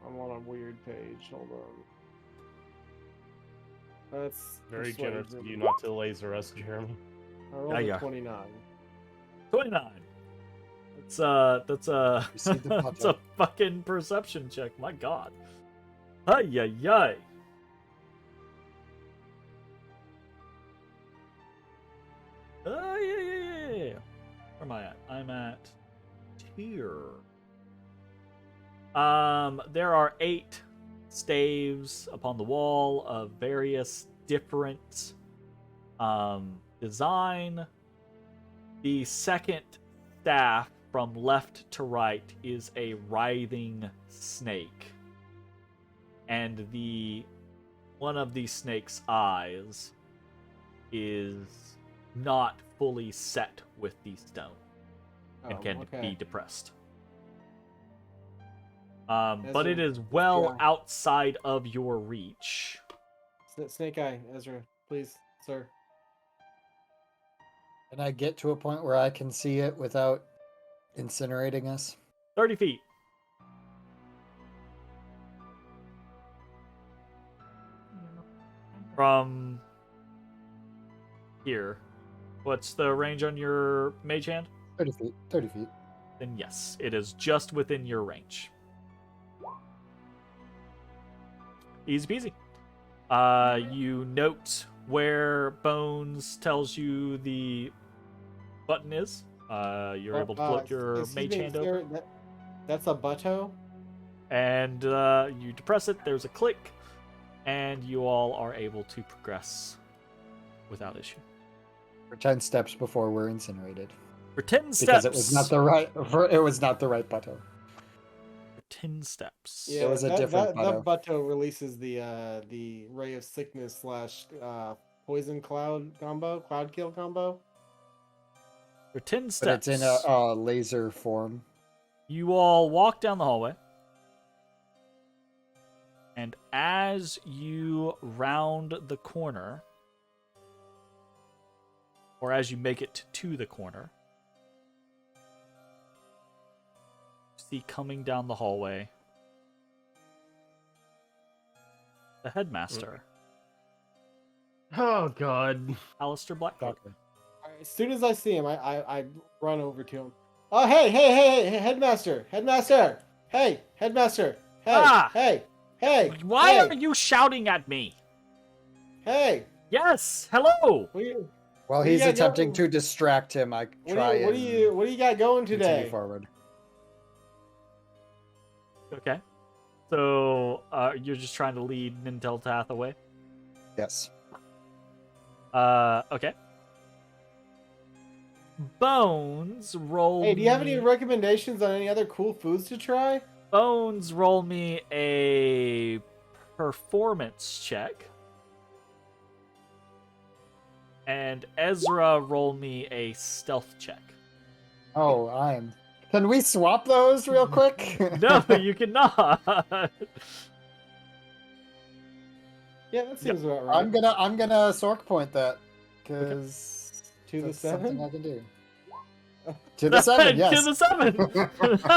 I'm on a weird page. Hold on. That's Very persuasion. generous of you not to laser us, Jeremy. I rolled Yeah, a yeah. 29. 29. That's You see the that's a butto. fucking perception check. My god. Ay ay ay. Yeah. Where am I at? I'm at here. There are 8 staves upon the wall of various different design. The second staff from left to right is a writhing snake. And one of the snake's eyes is not fully set with the stone and can be depressed. But it is well yeah. outside of your reach. Snake Eye, Ezra, please, sir. Can I get to a point where I can see it without incinerating us? 30 feet. From here. What's the range on your mage hand? 30 feet. 30 feet. Then yes, it is just within your range. Easy peasy. You note where Bones tells you the button is. You're able to float your Excuse mage me, hand sir, over. That's a butto? And you depress it, there's a click, and you all are able to progress without issue. For 10 steps before we're incinerated. For 10 steps. Because it was not the right butto. For 10 steps. Yeah, It was a different that butto releases the ray of sickness / poison cloud kill combo. For 10 But steps. it's in a laser form. You all walk down the hallway. And as you round the corner, or as you make it to the corner, you see coming down the hallway the headmaster, Oh God. Halaster Blackcloak. Okay. Alright, as soon as I see him, I run over to him. Oh, hey, headmaster, hey, headmaster, Ah! hey. Why hey, are you shouting at me? Hey, Yes, hello. what do you, While What do you he's got attempting going? to distract him, I what try do you and what do you got going continue today? forward. Okay. So you're just trying to lead Ninteltath away? Yes. Okay. Bones, roll Hey, do you have any me- recommendations on any other cool foods to try? Bones, roll me a performance check. And Ezra, roll me a stealth check. Oh, I'm. Can we swap those real quick? No, you cannot. Yeah, that seems about right. I'm gonna Sork point that because To the that's 7? something I can do. To the 7, yes. To the 7.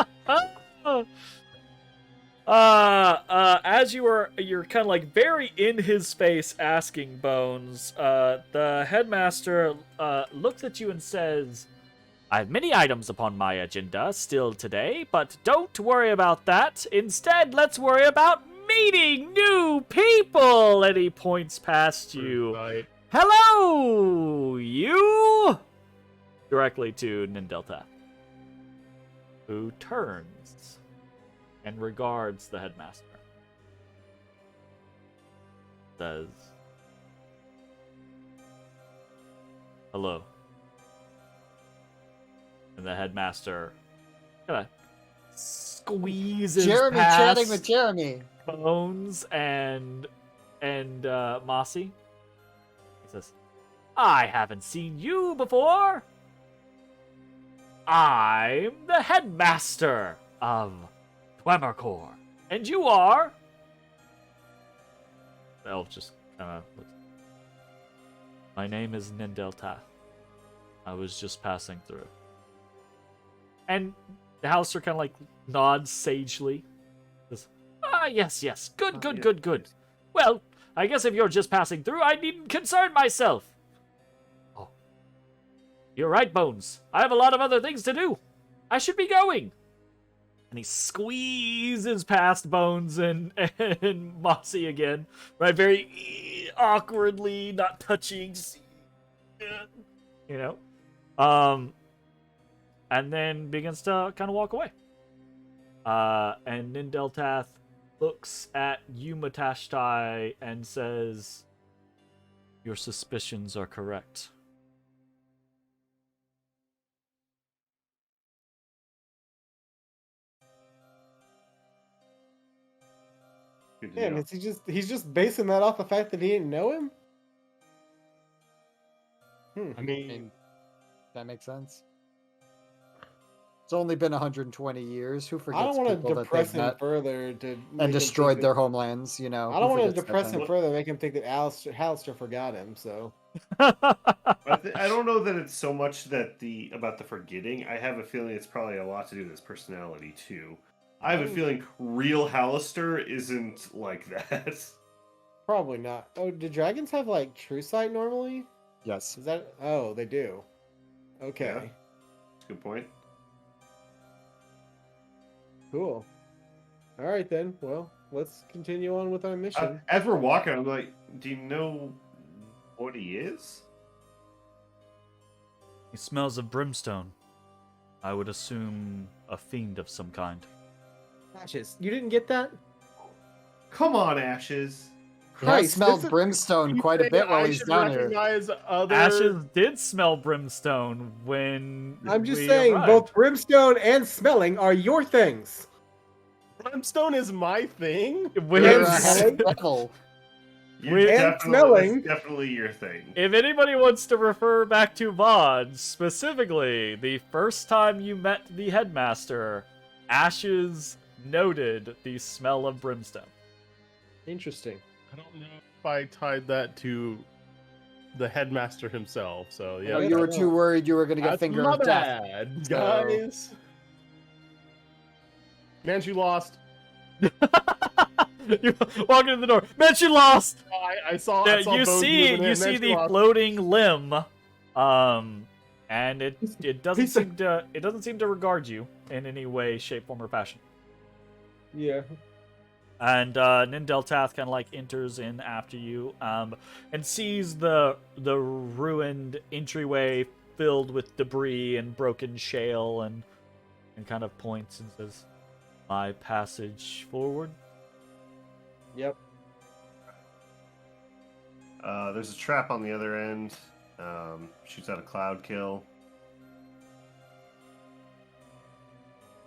As you're kind of like very in his face asking Bones, the headmaster looks at you and says, I have many items upon my agenda still today, but don't worry about that. Instead, let's worry about meeting new people. And he points past you. Right. Hello, you! Directly to Nindelta, who turns and regards the headmaster. Says, hello. And the headmaster kind of squeezes Jeremy past chatting with Jeremy. Bones and Mossy. He says, I haven't seen you before. I'm the headmaster of Dwemercore. And you are? The elf just kind of looks. My name is Nindelta. I was just passing through. And the Halaster kind of like nods sagely. Says, yes. Good. Well, I guess if you're just passing through, I needn't concern myself. Oh. You're right, Bones. I have a lot of other things to do. I should be going. And he squeezes past Bones and Mossy again. Right, very awkwardly, not touching. Just, you know. And then begins to kind of walk away. And Nindeltath looks at you, Matashtai, and says, your suspicions are correct. Good to Yeah, know. he's just basing that off the fact that he didn't know him? I mean, That makes sense. It's only been 120 years. Who forgets I don't want people to that depress they've him met further to make and him destroyed think their that, homelands? You know, I don't who want to forgets that depress time? him further, make him think that Halaster forgot him. So I don't know that it's so much that about the forgetting. I have a feeling it's probably a lot to do with his personality too. I have a feeling real Halaster isn't like that. probably not. Oh, do dragons have like true sight normally? Yes. Is that? Oh, they do. Okay. Yeah. That's a good point. Cool. All right then. Well, let's continue on with our mission. As we're walking, I'm like, do you know what he is? He smells of brimstone. I would assume a fiend of some kind. Ashes. You didn't get that? Come on, Ashes. He has Christ, smelled this is- brimstone quite a bit while I he's should down here. recognize other. Ashes did smell brimstone when I'm just we saying, arrived. both brimstone and smelling are your things. Brimstone is my thing. When- You're a Yes. high level. And smelling. That's definitely your thing. If anybody wants to refer back to VOD, specifically the first time you met the headmaster, Ashes noted the smell of brimstone. Interesting. I don't know if I tied that to the headmaster himself. So yeah, Oh, you were too worried you were going to get that's finger my of death. bad, So- guys. Man, you lost. You walk into the door. Man, she lost. I saw. I saw You Bones see, moving in. you Man, see she the lost. floating limb, and it doesn't seem to regard you in any way, shape, form, or fashion. Yeah. And Nindeltath kind of like enters in after you, and sees the ruined entryway filled with debris and broken shale, and kind of points and says, my passage forward. Yep. There's a trap on the other end. Shoots out a cloud kill.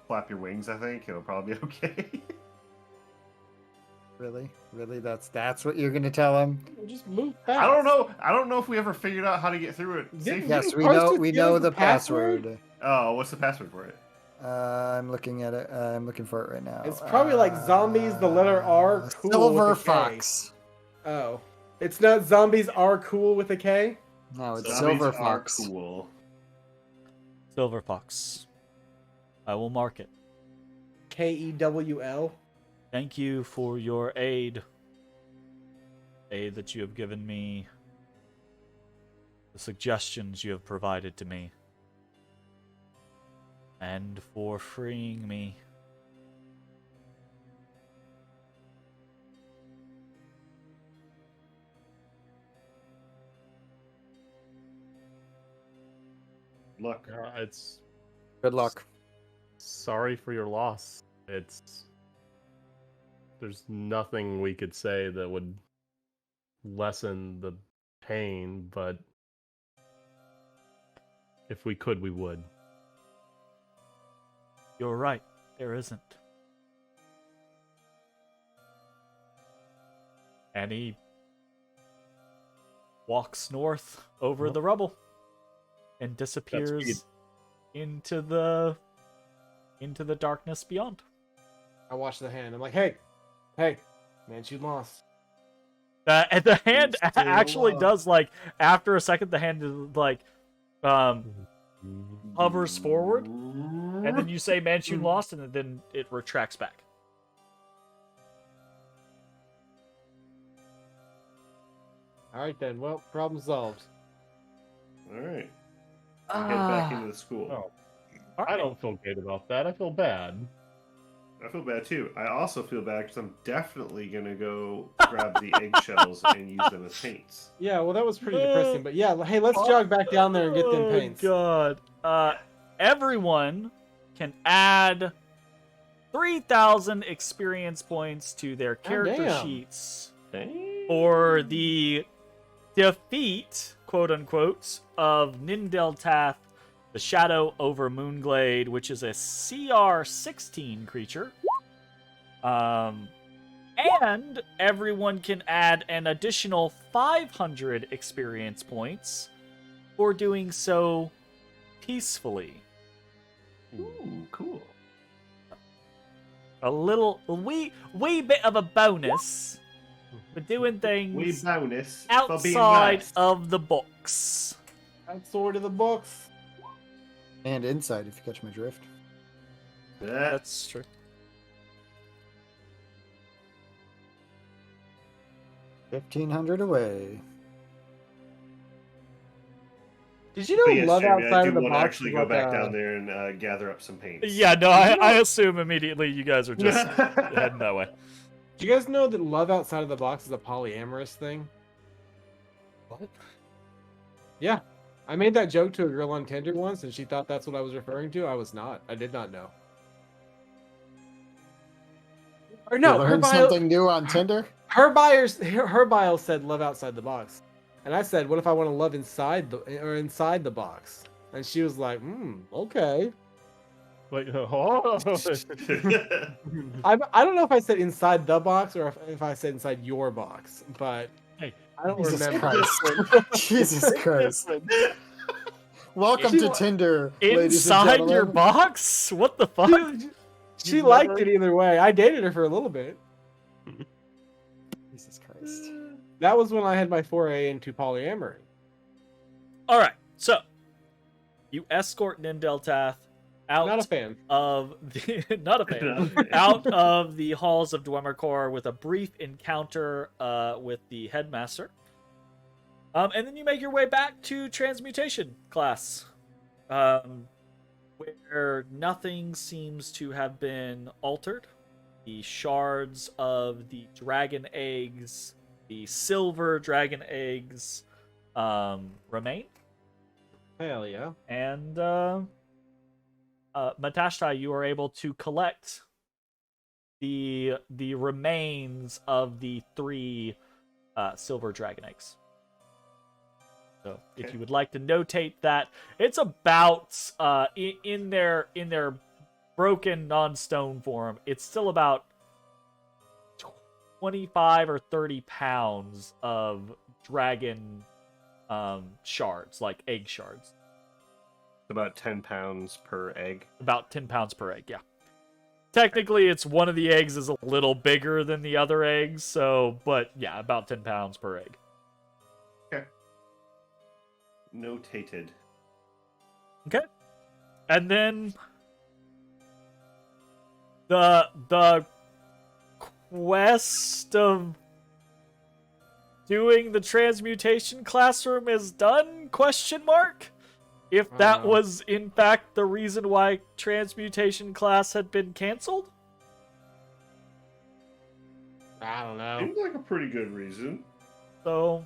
Flap your wings, I think. It'll probably be okay. Really? That's what you're gonna tell him? Just move fast. I don't know. I don't know if we ever figured out how to get through it safely. Yes, we Parsed know. it We together know for the password. Oh, what's the password for it? I'm looking at it. I'm looking for it right now. It's probably like zombies, the letter R, cool Silver with a K. Fox. Oh. It's not zombies are cool with a K? No, it's Zombies Silver are Fox. Cool. Silver Fox. I will mark it. Kewl. Thank you for your aid. Aid that you have given me. The suggestions you have provided to me. And for freeing me. Look. It's Good luck. sorry for your loss. There's nothing we could say that would lessen the pain, but if we could, we would. You're right. There isn't. And he walks north over the rubble and disappears into the darkness beyond. I watch the hand. I'm like, hey, man, you lost. And the hand He's still actually alive. does, like, after a second, the hand is like hovers forward, and then you say Manchun lost, and then it retracts back. All right, then. Well, problem solved. All right. Get back into the school. Oh. I don't feel good about that. I feel bad. I feel bad too. I also feel bad because I'm definitely gonna go grab the eggshells and use them as paints. Yeah, well, that was pretty depressing. But yeah, hey, let's jog back down there and get them paints. Oh, God. Everyone can add 3,000 experience points to their character damn. sheets Dang. for the defeat, quote unquote, of Nindeltath, the Shadow over Moonglade, which is a CR 16 creature. And everyone can add an additional 500 experience points for doing so peacefully. Ooh, cool. A wee bit of a bonus for doing things We bonus for being outside nice. of the box. Outside of the box. And inside, if you catch my drift. That's true. $1,500 away. Did you know But yes, love Jeremy, outside I of do the want to box? actually is go like back a- down there and gather up some paints. Yeah, no, I assume immediately you guys are just heading that way. Do you guys know that love outside of the box is a polyamorous thing? What? Yeah. I made that joke to a girl on Tinder once, and she thought that's what I was referring to. I was not. I did not know. Or You no, her learned bio, something new on Tinder? her bio said love outside the box, and I said, what if I want to love inside the box? And she was like, okay. Like, I don't know if I said inside the box or if I said inside your box, but Hey, I don't Jesus remember. Christ. Jesus Christ. Welcome She to wa- Tinder, ladies and Inside gentlemen. your box? What the fuck? She You've liked never- it either way. I dated her for a little bit. Jesus Christ. That was when I had my foray into polyamory. All right, so you escort Nindeltath out Not a fan. of the not a fan out of the halls of Dwemerkor with a brief encounter with the headmaster, and then you make your way back to transmutation class, where nothing seems to have been altered. The shards of the dragon eggs, the silver dragon eggs, remain. Hell yeah. And Matashtai, you are able to collect the remains of the 3 silver dragon eggs. So if you would like to notate that, it's about in their broken non-stone form, it's still about 25 or 30 pounds of dragon shards, like egg shards. About 10 pounds per egg. About 10 pounds per egg, yeah. Technically, it's one of the eggs is a little bigger than the other eggs, so, but yeah, about 10 pounds per egg. Okay. Notated. Okay. And then the quest of doing the transmutation classroom is done? Question mark? If that was in fact the reason why transmutation class had been canceled? I don't know. Seems like a pretty good reason. So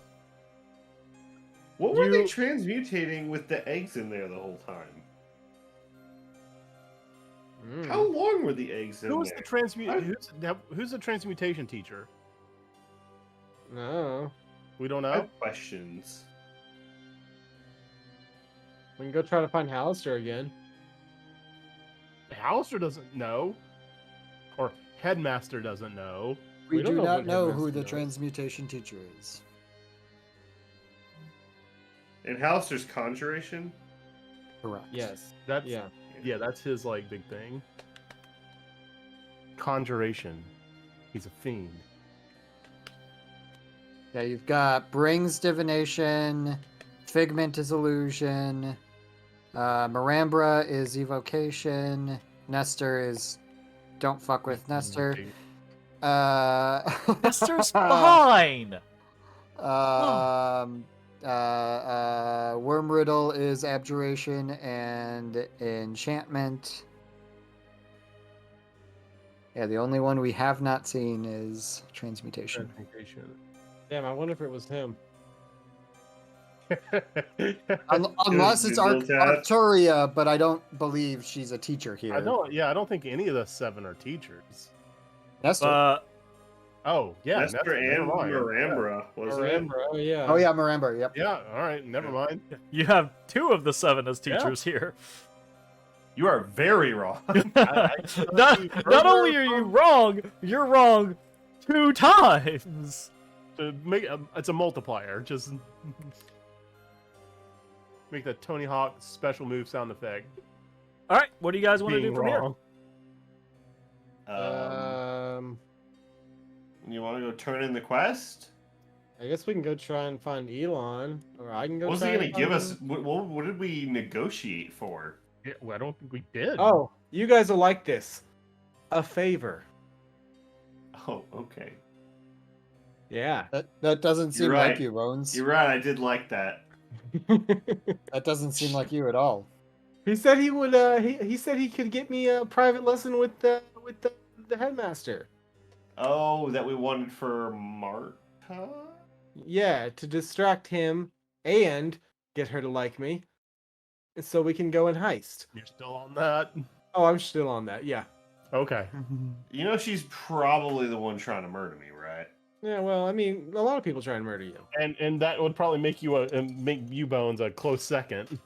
What were they transmutating with the eggs in there the whole time? How long were the eggs in Who's there? Who's the transmutation teacher? No. We don't I know. have questions. We can go try to find Halaster again. Halaster doesn't know, or Headmaster doesn't know. We don't do know not what know Headmaster who the knows. transmutation teacher is. And Halaster's conjuration? Correct. Yes. That's Yeah. yeah, that's his like big thing. Conjuration. He's a fiend. Yeah, you've got Brings Divination, Figment is Illusion, Marambra is Evocation, Nestor is Don't Fuck with Nestor. Nestor's fine. Worm Riddle is Abjuration and Enchantment. Yeah, the only one we have not seen is Transmutation. Damn, I wonder if it was him. Unless it's Arcturia, but I don't believe she's a teacher here. I don't think any of the 7 are teachers. Nestor. Oh, yeah. Nestor and never mind. Marambra, wasn't it? Marambra, oh yeah. Oh yeah, Marambra. Yep. Yeah, all right, never mind. You have 2 of the 7 as teachers here. You are very wrong. Not only are you wrong, you're wrong 2 times. It's a multiplier. Just make the Tony Hawk special move sound effect. All right, what do you guys want to do Being from here? wrong. You want to go turn in the quest? I guess we can go try and find Elon, or I can go. What was try he going and to give find us? What did we negotiate for? Yeah, well, I don't think we did. Oh, you guys will like this. A favor. Oh, okay. Yeah. That doesn't seem You're like right. you, Bones. You're right. I did like that. That doesn't seem like you at all. He said he would. He said he could get me a private lesson with the headmaster. Oh, that we wanted for Marta? Yeah, to distract him and get her to like me, and so we can go and heist. You're still on that? Oh, I'm still on that. Yeah. Okay. You know she's probably the one trying to murder me, right? Yeah. Well, I mean, a lot of people try and murder you. And that would probably make you Bones a close second.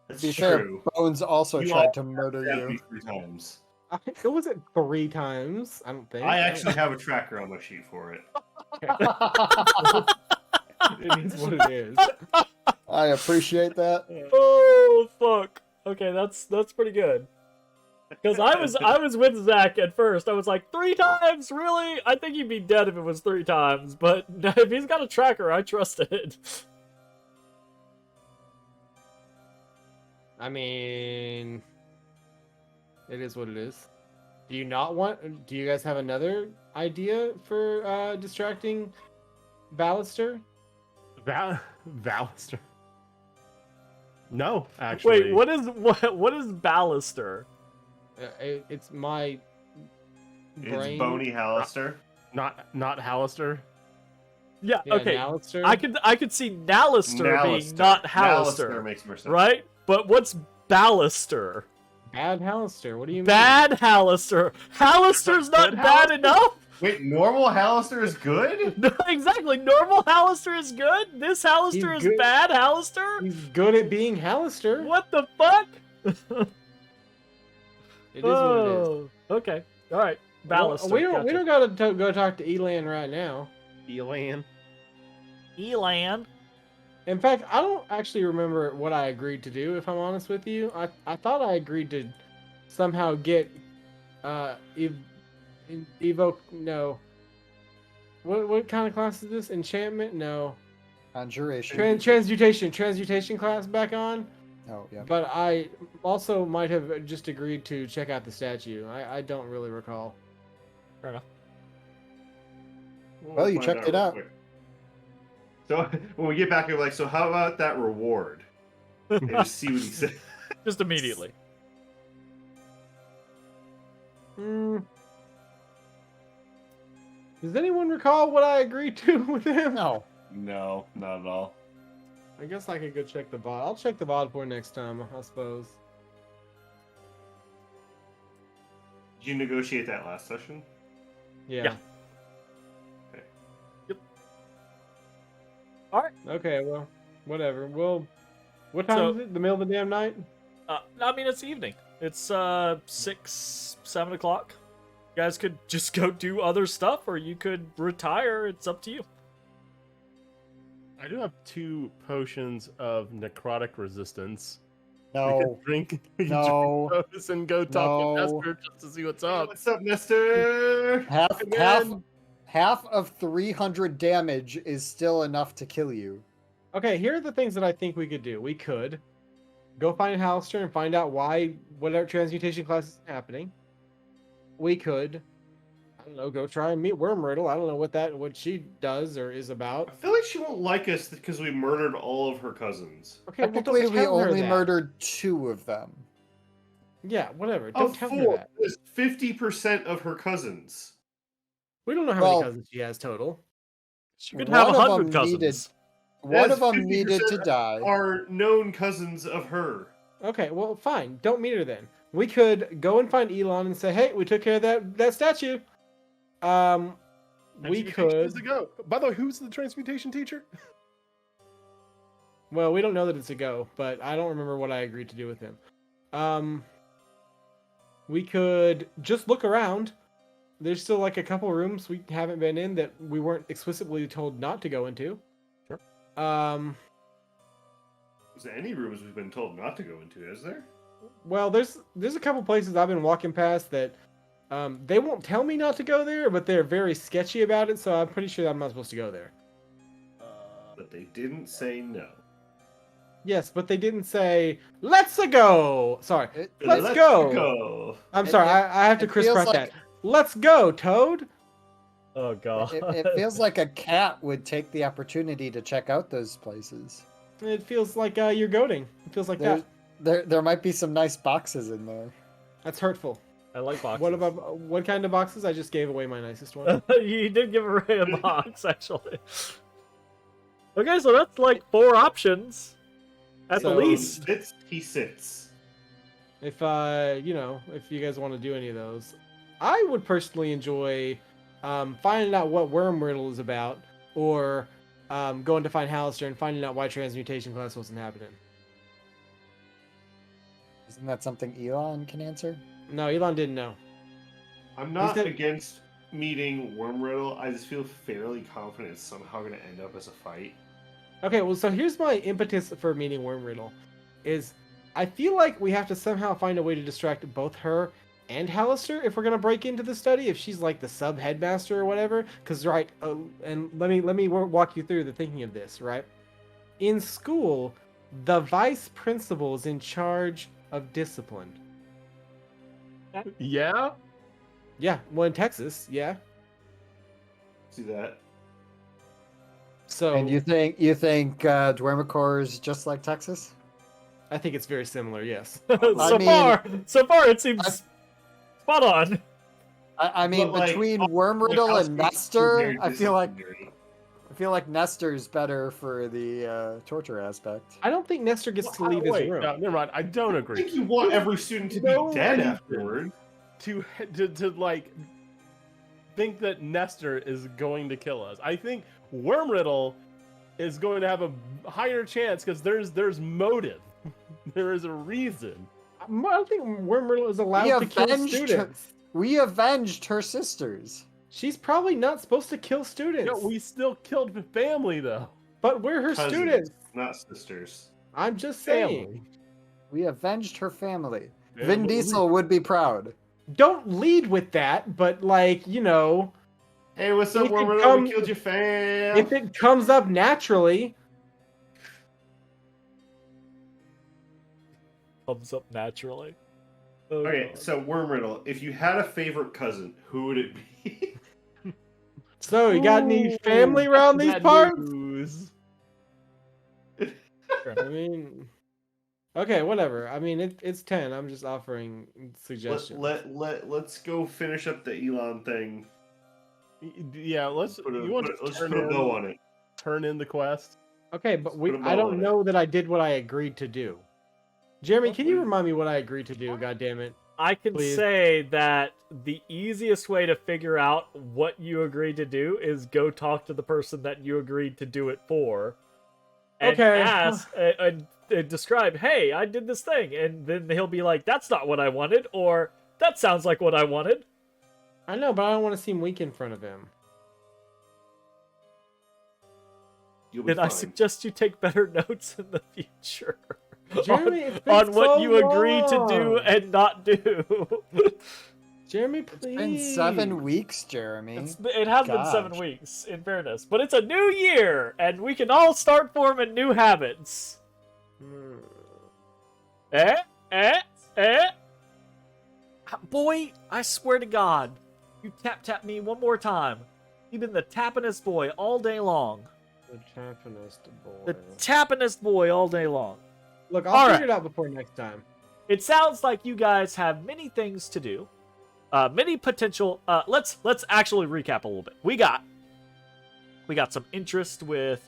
That's To be fair, true. Bones also You tried all to murder That'd you. be 3 times. It wasn't 3 times. I don't think. I actually have a tracker on my sheet for it. It is what it is. I appreciate that. Oh fuck. Okay, that's pretty good. Because I was with Zach at first. I was like, 3 times, really? I think he'd be dead if it was 3 times. But if he's got a tracker, I trust it. I mean, it is what it is. Do you not want? Do you guys have another idea for distracting Ballister? Valister. No, actually. Wait, what is Ballister? It's my brain. It's Boney Halaster. Not Halaster. Yeah, Yeah, okay. Ballister. I could see Nalister being not Nalister Halaster, makes more sense. right? But what's Ballister? Bad Halaster. What do you mean? Bad Halaster. Halaster's not Good bad Halaster? enough. Wait, normal Halaster is good? No, exactly. Normal Halaster is good. This Halaster He's is good. bad Halaster. He's good at being Halaster. What the fuck? It is what it is. Oh, okay. All right. Ballaster. We don't gotcha. gotta go talk to Elan right now. Elan. Elan. In fact, I don't actually remember what I agreed to do. If I'm honest with you, I thought I agreed to somehow get evoke. No. What kind of class is this? Enchantment? No. Conjuration. Transmutation class back on. Oh, yeah. But I also might have just agreed to check out the statue. I don't really recall. Fair enough. Well, you find checked it real out. quick. So when we get back, we're like, so how about that reward? And just see what he says. Just immediately. Does anyone recall what I agreed to with him? No. No, not at all. I guess I could go check the VOD. I'll check the VOD for next time, I suppose. Did you negotiate that last session? Yeah. All right. Okay, well, whatever. Well, what time is it? The middle of the damn night? I mean, it's evening. It's 6, 7 o'clock. You guys could just go do other stuff, or you could retire. It's up to you. I do have 2 potions of necrotic resistance. We No. could drink, No. those and go talk to No. Nestor just to see what's Hey, up. what's up, Nestor? Half of 300 damage is still enough to kill you. Okay, here are the things that I think we could do. We could go find Halaster and find out whatever transmutation class is happening. We could, I don't know, go try and meet Wormriddle. I don't know what she does or is I about. feel like she won't like us because we murdered all of her cousins. Okay, well, Technically, don't we tell her only that. murdered 2 of them. Yeah, whatever. Don't Of tell her 4, that. there's 50% of her cousins. We don't know how Well- many cousins she has total. She could have One of 100 them cousins. One That's of them needed 50% to die. Are known cousins of her. Okay, well, fine. Don't meet her then. We could go and find Elon and say, "Hey, we took care of that statue." We Transmutation is could. the go. By the way, who's the transmutation teacher? Well, we don't know that it's a go, but I don't remember what I agreed to do with him. We could just look around. There's still like a couple rooms we haven't been in that we weren't explicitly told not to go into. Sure. Is there any rooms we've been told not to go into, is there? Well, there's a couple places I've been walking past that they won't tell me not to go there, but they're very sketchy about it, so I'm pretty sure I'm not supposed to go there. But they didn't say no. Yes, but they didn't say, "Let's go." Sorry, It, Let's go. go. I'm It- sorry. it- I have to it Chris feels Pratt like- that. Let's go, Toad. Oh, God. it feels like a cat would take the opportunity to check out those places. It feels like you're goading. It feels like There, that. there might be some nice boxes in there. That's hurtful. I like boxes. What about what kind of boxes? I just gave away my nicest one. You did give away a box, actually. Okay, so that's like 4 options. At the So- least. He sits. If if you guys want to do any of those, I would personally enjoy finding out what Wormriddle is about, or going to find Halaster and finding out why transmutation class wasn't happening. Isn't that something Elon can answer? No, Elon didn't know. I'm not said- against meeting Wormriddle. I just feel fairly confident it's somehow going to end up as a fight. Okay, well, so here's my impetus for meeting Wormriddle, is I feel like we have to somehow find a way to distract both her and Halaster if we're gonna break into the study. If she's like the sub headmaster or whatever, because and let me walk you through the thinking of this. Right, in school, the vice principal is in charge of discipline. Yeah. Yeah, well, in Texas, yeah. See that? So And you think Dwemercore is just like Texas? I think it's very similar. Yes. So far, it seems spot on. I mean, But, like, between all Wormriddle Like, and I'll speak to Nestor, their I feel like disciplinary. I feel like Nestor's better for the torture aspect. I don't think Nestor gets to leave his room. No, never mind. I don't I agree. think you want every student to No be dead reason. afterward. To like think that Nestor is going to kill us. I think Wormriddle is going to have a higher chance because there's motive. There is a reason. I don't think Wormriddle is allowed to kill students. We avenged her sisters. She's probably not supposed to kill students. No, we still killed the family though. But we're her Cousins, students. not sisters. I'm just saying. Family. We avenged her family. Yeah, Vin but Diesel would be proud. Don't lead with that, but like, you know, Hey, what's up, If it Wormriddle? come- We killed your fam. if it comes up naturally, Comes up naturally. Oh, Okay, God. so Wormriddle, if you had a favorite cousin, who would it be? so you got any Ooh, family around these bad parts? news. I mean, okay, whatever. I mean, it's 10. I'm just offering suggestions. Let's go finish up the Elon thing. Yeah, let's Let's put turn a bow on it. turn in the quest. Okay, but Put a bow I on don't it. know that I did what I agreed to do. Jeremy, can you remind me what I agreed to do? God damn it! I can Please. say that the easiest way to figure out what you agreed to do is go talk to the person that you agreed to do it for. And Okay. ask and describe, hey, I did this thing. And then he'll be like, that's not what I wanted. Or, that sounds like what I wanted. I know, but I don't want to seem weak in front of him. You'll be Then I fine. suggest you take better notes in the future. Jeremy, it's been on what so you agreed to do long. and not do. Jeremy, please. It's been 7 weeks, Jeremy. It has been 7 Gosh. weeks, in fairness. But it's a new year, and we can all start forming new habits. Hmm. Boy, I swear to God, you tap me one more time. You've been the tappinest boy all day long. The tappinest boy. The tappinest boy all day long. Look, I'll All figure right. it out before next time. It sounds like you guys have many things to do. Many potential. Let's actually recap a little bit. We got some interest with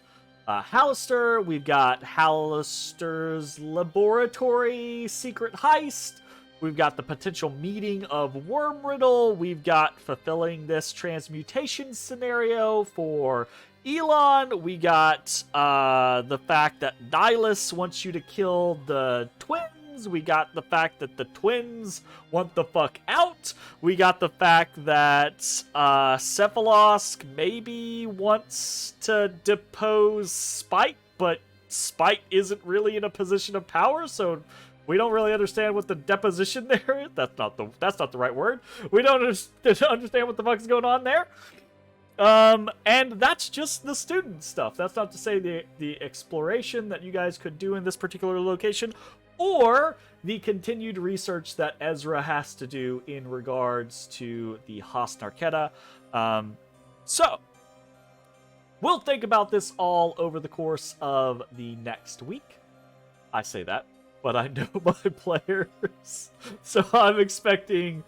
Halaster. We've got Halaster's laboratory secret heist. We've got the potential meeting of Wormriddle. We've got fulfilling this transmutation scenario for Elon. We got the fact that Nihilus wants you to kill the twins. We got the fact that the twins want the fuck out. We got the fact that Cephalosk maybe wants to depose Spite, but Spite isn't really in a position of power, so we don't really understand what the deposition there is. That's not the right word. We don't understand what the fuck is going on there. And that's just the student stuff. That's not to say the exploration that you guys could do in this particular location, or the continued research that Ezra has to do in regards to the Haas Narketa. So, we'll think about this all over the course of the next week. I say that, but I know my players, so I'm expecting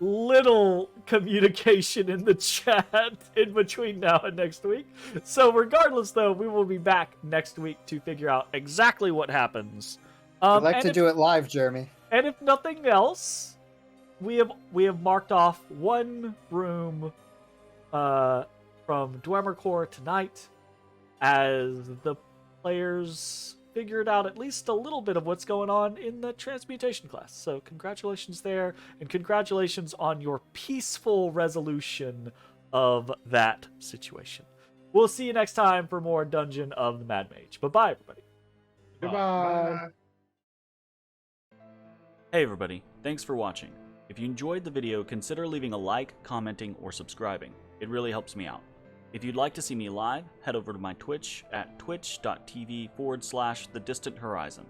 little communication in the chat in between now and next week. So regardless, though, we will be back next week to figure out exactly what happens. I'd like to do it live, Jeremy. And if nothing else, we have marked off one room from Dwemercore tonight as the players figured out at least a little bit of what's going on in the transmutation class. So congratulations there, and congratulations on your peaceful resolution of that situation. We'll see you next time for more Dungeon of the Mad Mage. Bye-bye, everybody. Goodbye. Hey everybody, thanks for watching. If you enjoyed the video, consider leaving a like, commenting, or subscribing. It really helps me out. If you'd like to see me live, head over to my Twitch at twitch.tv/thedistanthorizon.